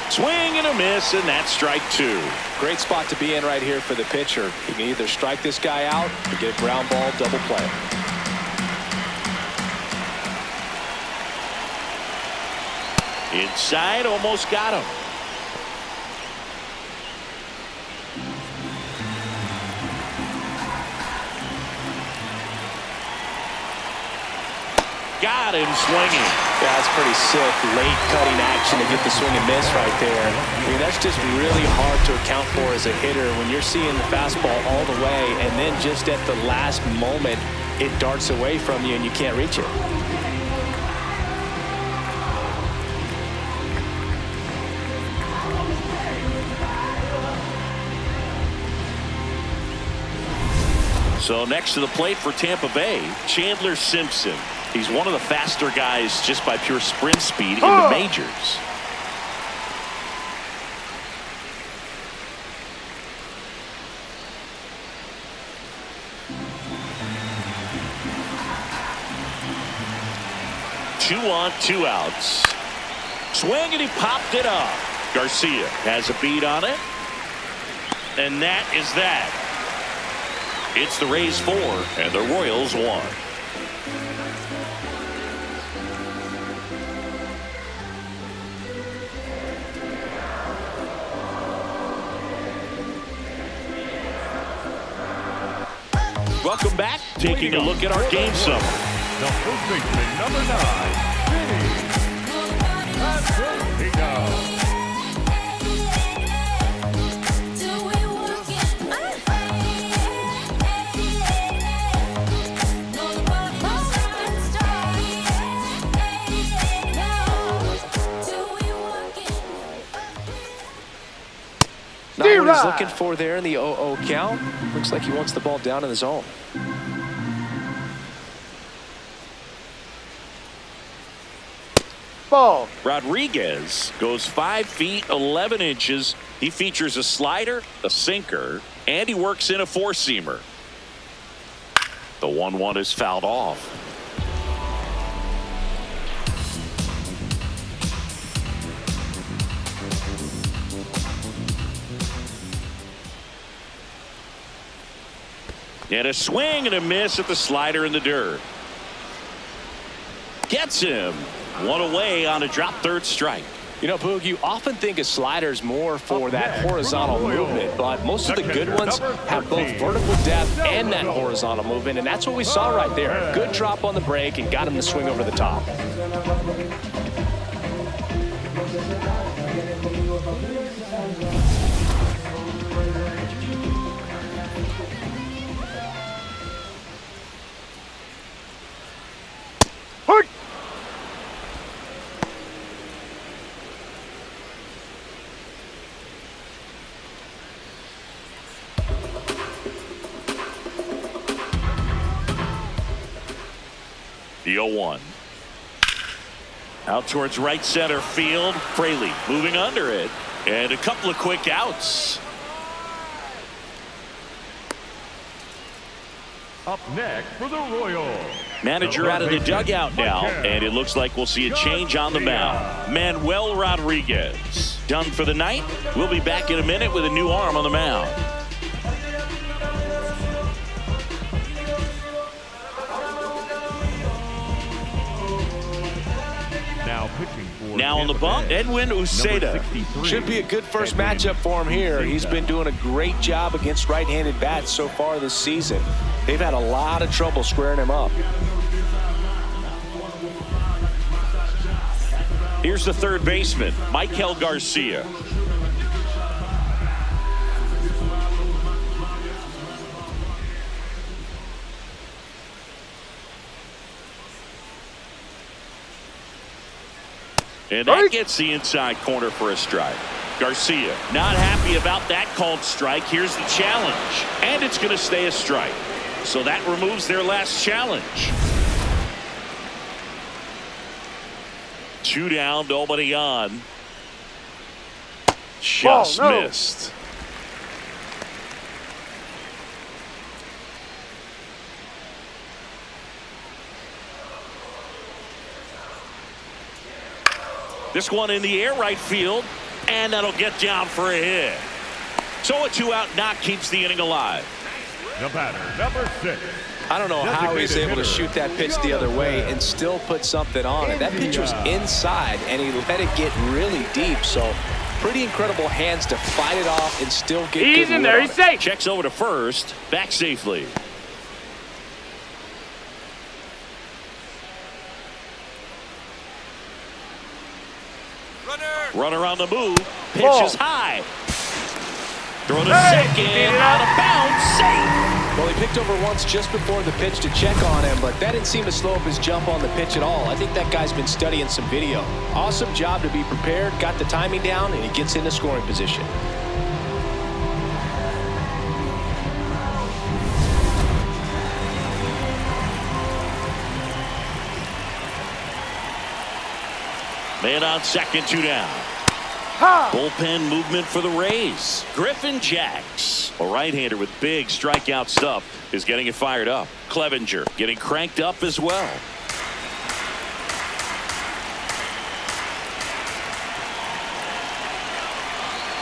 Swing and a miss, and that's strike 2. Great spot to be in right here for the pitcher. He can either strike this guy out or get a ground ball, double play. Inside, almost got him. Got him swinging. Yeah, that's pretty sick. Late cutting action to get the swing and miss right there. I mean, that's just really hard to account for as a hitter when you're seeing the fastball all the way, and then just at the last moment, it darts away from you and you can't reach it. So next to the plate for Tampa Bay, Chandler Simpson. He's one of the faster guys just by pure sprint speed in the majors. Two on, 2 outs. Swing, and he popped it up. Garcia has a beat on it. And that is that. It's the Rays 4 and the Royals 1. Welcome back. Taking a look at our game summary. The first baseman, number 9, Vinny Pasquantino. Not what he's looking for there in the 0-0 count. Looks like he wants the ball down in the zone. Ball. Rodriguez goes 5 feet 11 inches. He features a slider, a sinker, and he works in a 4-seamer. The 1-1 is fouled off. And a swing and a miss at the slider in the dirt. Gets him. 1 away on a drop third strike. You know, Boog, you often think a slider's more for that horizontal movement, but most of the good ones have both vertical depth and that horizontal movement, and that's what we saw right there. Good drop on the break and got him to swing over the top. The 0-1. Out towards right center field. Fraley moving under it. And a couple of quick outs. Up next for the Royals. Manager out of the dugout now, and it looks like we'll see a change on the mound. Manuel Rodriguez done for the night. We'll be back in a minute with a new arm on the mound. Now pitching for Now on the bump, Edwin Uceda. Should be a good first matchup for him here. He's been doing a great job against right-handed bats so far this season. They've had a lot of trouble squaring him up. Here's the third baseman, Michael Garcia. And that gets the inside corner for a strike. Garcia not happy about that called strike. Here's the challenge. And it's going to stay a strike. So that removes their last challenge. 2 down, nobody on. Just missed. This one in the air right field, and that'll get down for a hit. So a 2-out knock keeps the inning alive. The batter, number 6. I don't know how he's able to shoot that pitch the other way and still put something on it. That pitch was inside, and he let it get really deep. So pretty incredible hands to fight it off and still get He's in there. He's safe. Checks over to first, back safely. Runner on the move. Pitch is high. Throw to second. Out of bounds. Safe. Well, he picked over once just before the pitch to check on him, but that didn't seem to slow up his jump on the pitch at all. I think that guy's been studying some video. Awesome job to be prepared, got the timing down, and he gets into scoring position. Man on second, 2 down. Bullpen movement for the Rays. Griffin Jacks, a right-hander with big strikeout stuff, is getting it fired up. Clevenger getting cranked up as well.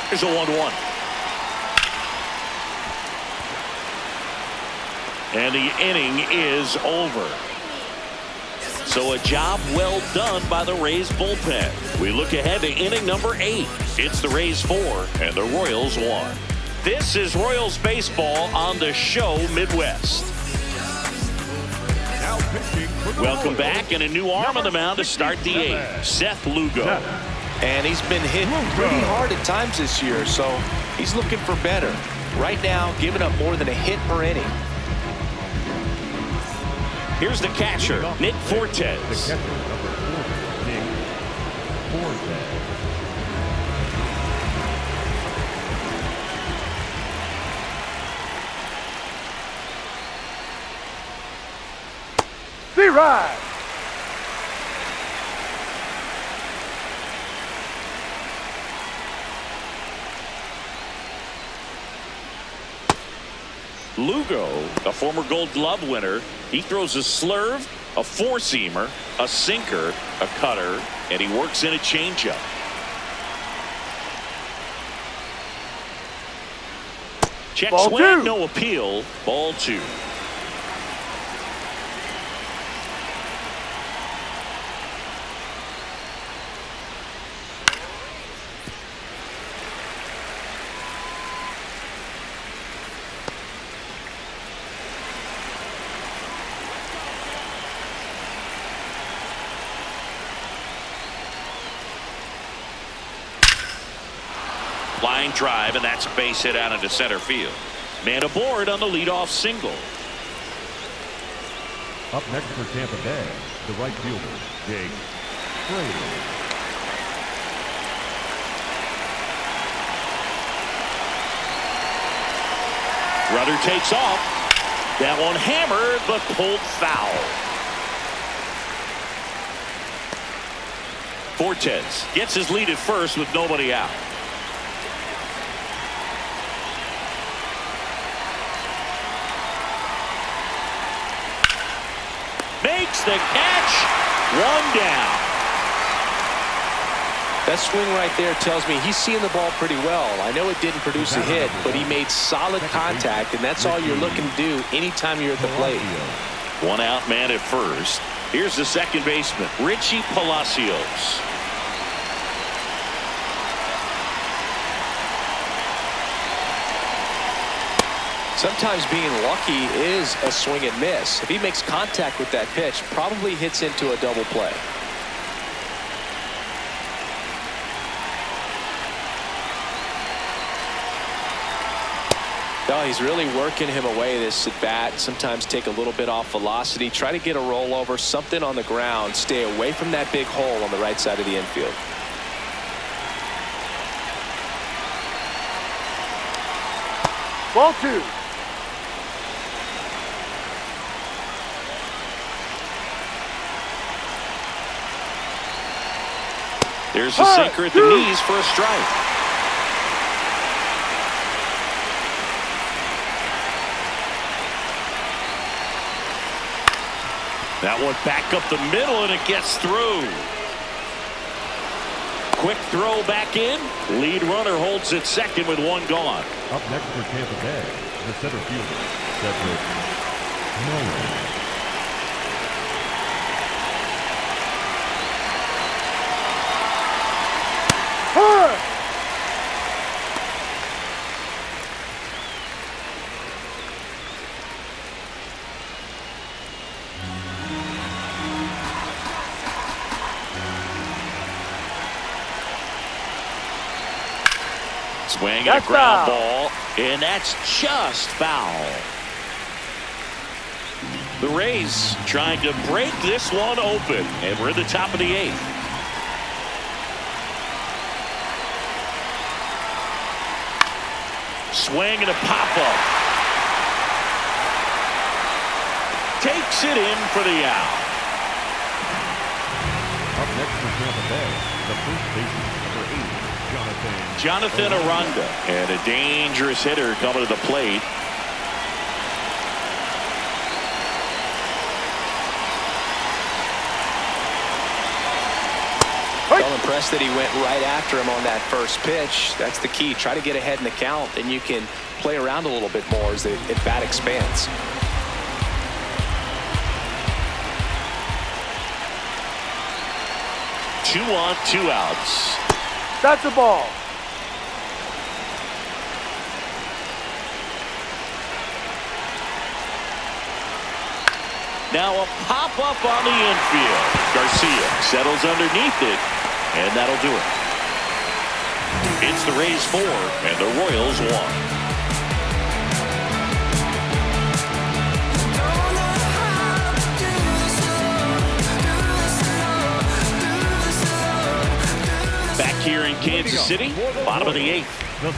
Here's a 1-1. And the inning is over. So a job well done by the Rays bullpen. We look ahead to inning number 8. It's the Rays 4 and the Royals 1. This is Royals baseball on the show Midwest. Welcome back, and a new arm on the mound to start the 8th. Seth Lugo. And he's been hit pretty hard at times this year, so he's looking for better. Right now, giving up more than a hit per inning. Here's the catcher, Nick Fortes. The catcher, number 40, Nick Fortes. C-Ride. Lugo, a former Gold Glove winner, he throws a slurve, a four-seamer, a sinker, a cutter, and he works in a changeup. Check Ball swing, 2. no appeal. Ball 2. Line drive, and that's a base hit out into center field. Man aboard on the leadoff single. Up next for Tampa Bay, the right fielder, Jake Fraley. Rudder takes off. That one hammered, but pulled foul. Fortes gets his lead at first with nobody out. Makes the catch. One down. That swing right there tells me he's seeing the ball pretty well. I know it didn't produce a hit, but he made solid contact, and that's all you're looking to do anytime you're at the plate. One out man at first. Here's the second baseman, Richie Palacios. Sometimes being lucky is a swing and miss. If he makes contact with that pitch, probably hits into a double play. Oh, he's really working him away this at bat. Sometimes take a little bit off velocity. Try to get a rollover, something on the ground. Stay away from that big hole on the right side of the infield. Ball 2. There's a sinker at the knees for a strike. That one back up the middle, and it gets through. Quick throw back in. Lead runner holds it second with one gone. Up next for Tampa Bay, the center fielder, Cedric Mullins. Swing and a ground ball, and that's just foul. The Rays trying to break this one open, and we're at the top of the 8th. Swing and a pop-up. Takes it in for the out. Up next for Tampa Bay, the first baseman, number 8, Jonathan Aranda, and a dangerous hitter coming to the plate. Well, impressed that he went right after him on that first pitch. That's the key. Try to get ahead in the count, then you can play around a little bit more as the at-bat expands. Two on, two outs. That's a ball. Now a pop-up on the infield. Garcia settles underneath it, and that'll do it. It's the Rays 4 and the Royals 1. Back here in Kansas City, bottom of the 8th.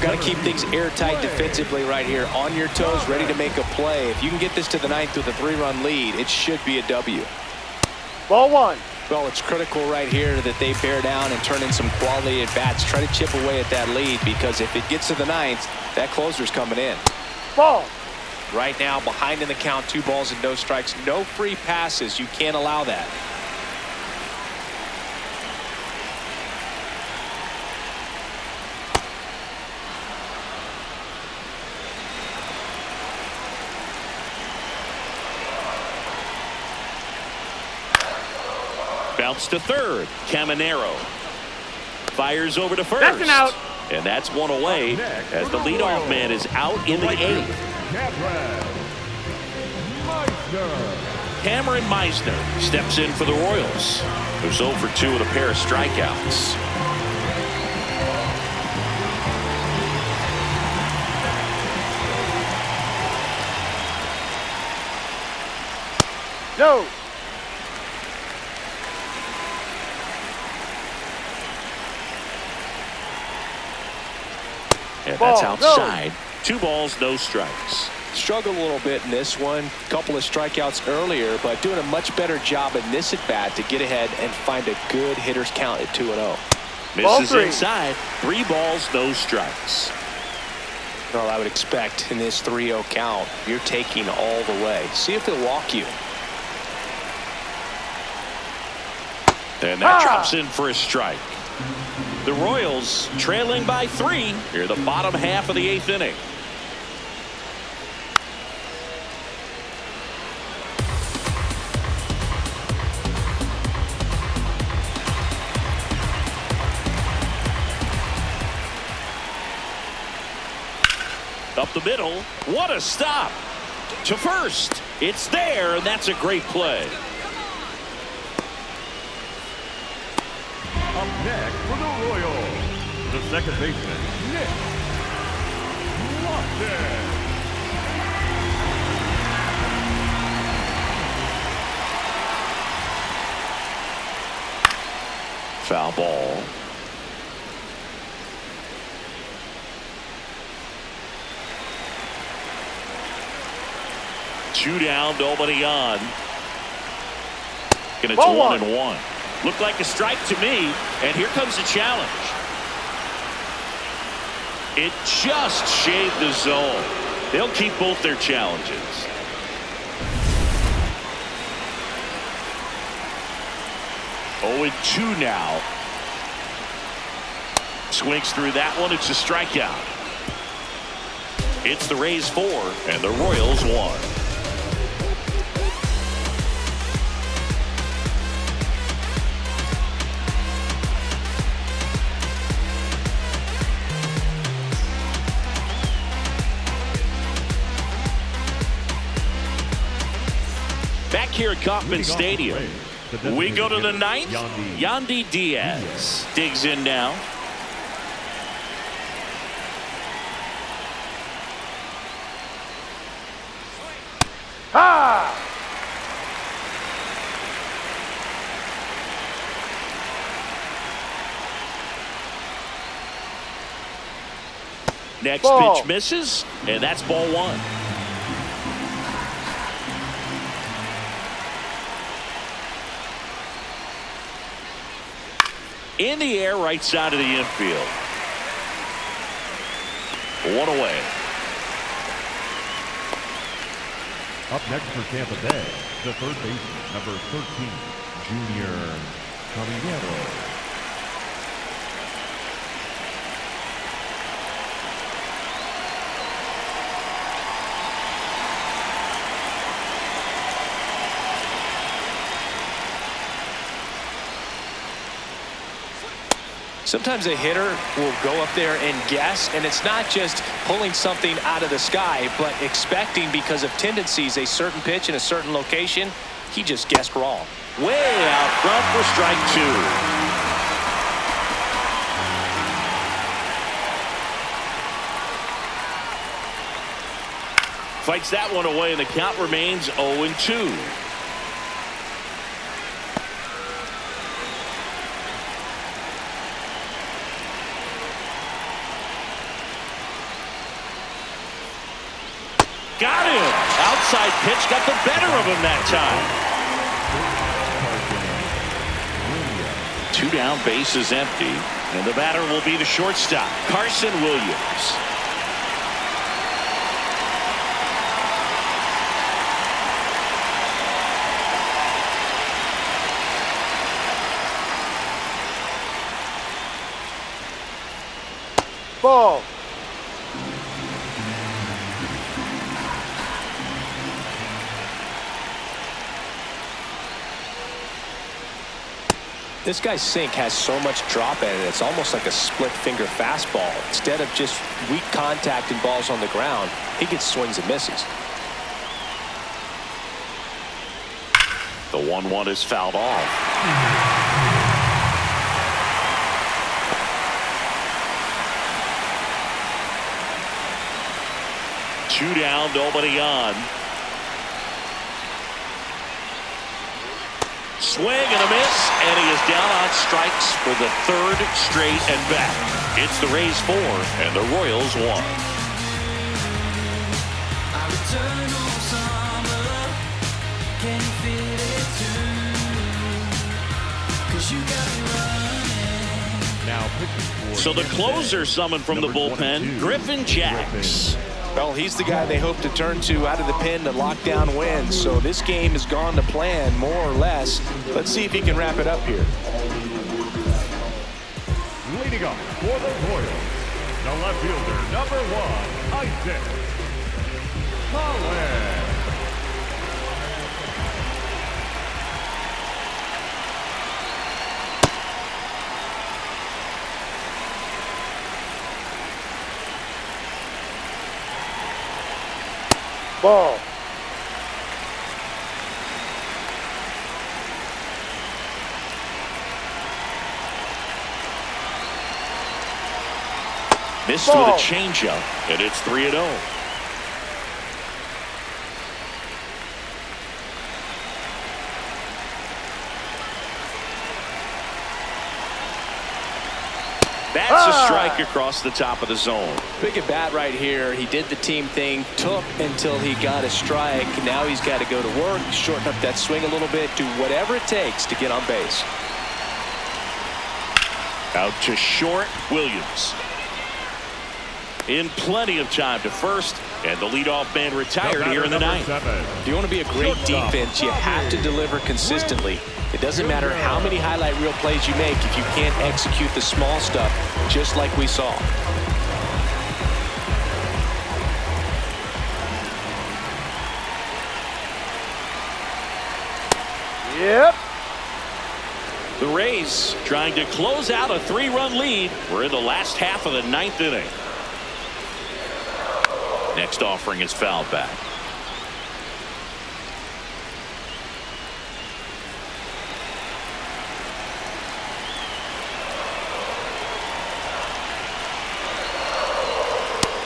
Got to keep things airtight defensively right here. On your toes, ready to make a play. If you can get this to the 9th with a 3-run lead, it should be a W. Ball 1. Well, it's critical right here that they bear down and turn in some quality at-bats. Try to chip away at that lead, because if it gets to the 9th, that closer's coming in. Ball. Right now, behind in the count, 2 balls and no strikes. No free passes. You can't allow that. Bounce to third. Caminero fires over to first. That's an out. And that's one away as the leadoff man is out in the 8th. Cameron Meisner steps in for the Royals, who's 0 for 2 with a pair of strikeouts. No. And that's outside. 2 balls, no strikes. Struggled a little bit in this one. A couple of strikeouts earlier, but doing a much better job in this at-bat to get ahead and find a good hitter's count at 2-0. Misses inside. 3 balls, no strikes. Well, I would expect in this 3-0 count, you're taking all the way. See if he'll walk you. And that drops in for a strike. The Royals trailing by 3 here, the bottom half of the 8th inning. Up the middle. What a stop. To first. It's there, and that's a great play. Up next for the Royals, the second baseman, Nick Lofton. Foul ball. Two down, nobody on. And it's 1-1. Looked like a strike to me, and here comes the challenge. It just shaved the zone. They'll keep both their challenges. Oh, 2 now. Swings through that one. It's a strikeout. It's the Rays 4 and the Royals 1. Back here at Kauffman Stadium, we go to the 9th. Yandy Diaz digs in now. Ha! Next ball. pitch misses, and that's ball 1. In the air, right side of the infield. 1 away. Up next for Tampa Bay, the third baseman, number 13, Junior Caballero. Sometimes a hitter will go up there and guess, and it's not just pulling something out of the sky, but expecting, because of tendencies, a certain pitch in a certain location. He just guessed wrong. Way out front for strike 2. Fights that one away, and the count remains 0-2. Got him. Outside pitch got the better of him that time. 2 down, base is empty, and the batter will be the shortstop, Carson Williams. Ball. This guy's sink has so much drop in it, it's almost like a split finger fastball. Instead of just weak contact and balls on the ground, he gets swings and misses. The 1-1 is fouled off. Two down, nobody on. Swing and a miss, and he is down on strikes for the 3rd straight at bat. It's the Rays 4 and the Royals 1. eternal summer. Can you feel it too? 'Cause you got me running. Now pitching for So the Tampa closer Bay, summoned from the number bullpen, 22, Griffin Jacks. Well, he's the guy they hope to turn to out of the pen to lock down wins. So this game has gone to plan, more or less. Let's see if he can wrap it up here. Leading up for the Royals, the left fielder, number 1, Isaac Collins. Ball. Missed Ball. with a changeup, and it's 3-0. That's a strike across the top of the zone. Big at bat right here. He did the team thing, took until he got a strike. Now he's got to go to work, shorten up that swing a little bit, do whatever it takes to get on base. Out to short, Williams. In plenty of time to first, and the leadoff man retired here in the ninth. If you want to be a great defense, you have to deliver consistently. It doesn't matter how many highlight reel plays you make if you can't execute the small stuff, just like we saw. Yep. The Rays trying to close out a 3-run lead. We're in the last half of the ninth inning. Next offering is fouled back.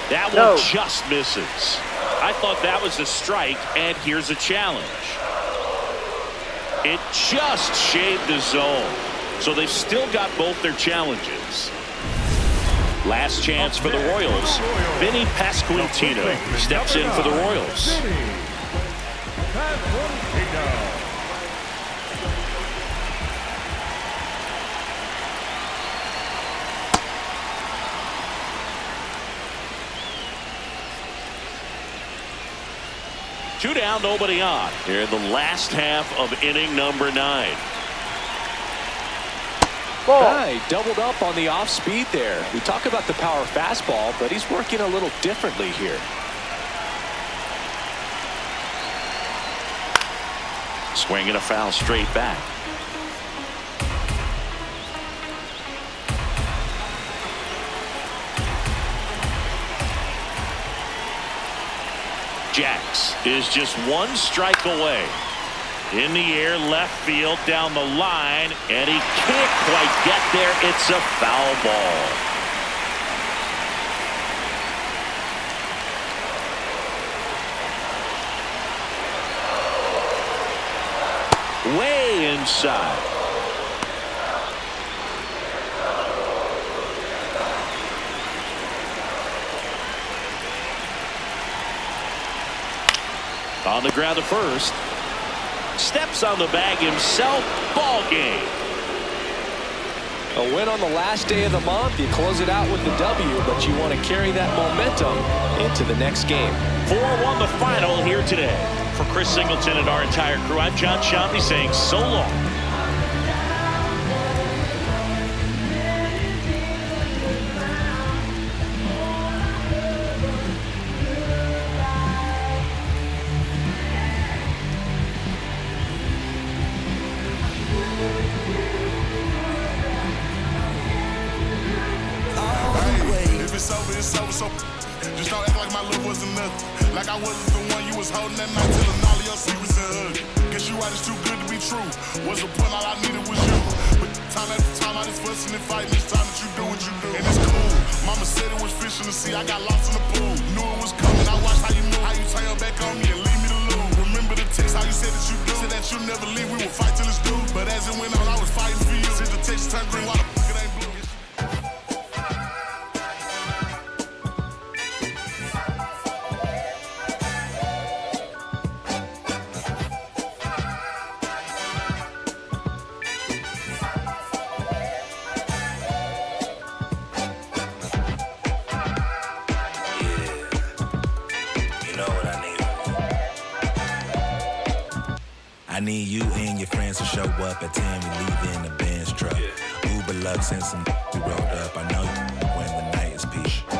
That one just misses. I thought that was a strike, and here's a challenge. It just shaved the zone. So they've still got both their challenges. Last chance for the Royals. Vinny Pasquantino steps in for the Royals. Two down, nobody on. Here in the last half of inning number 9. He doubled up on the off speed there. We talk about the power fastball, but he's working a little differently here. Swinging a foul straight back. Jacks is just one strike away. In the air, left field, down the line, and he can't quite get there. It's a foul ball. Way inside. On the ground to first. Steps on the bag himself. Ball game. A win on the last day of the month. You close it out with the W, but you want to carry that momentum into the next game. 4-1 the final here today. For Chris Singleton and our entire crew, I'm John Shambi saying so long. So just don't act like my love wasn't nothing. Like I wasn't the one you was holding that night, telling all of your secrets and hugs. Guess you right, it's too good to be true. Was the point, all I needed was you. But time after time, I just fussing and fighting. It's time that you do what you do. And it's cool. Mama said it was fish in the sea. I got lost in the pool. Knew it was coming. I watched how you move, how you turn your back on me and leave me to lose. Remember the text, how you said that you do. Said that you never leave. We would fight till it's due. But as it went on, I was fighting for you. Since the text turned green, why the fuck it ain't blue? I need you and your friends to show up at 10. We leave in the Benz truck. Uber Lux and some we rolled up. I know you when the night is peak.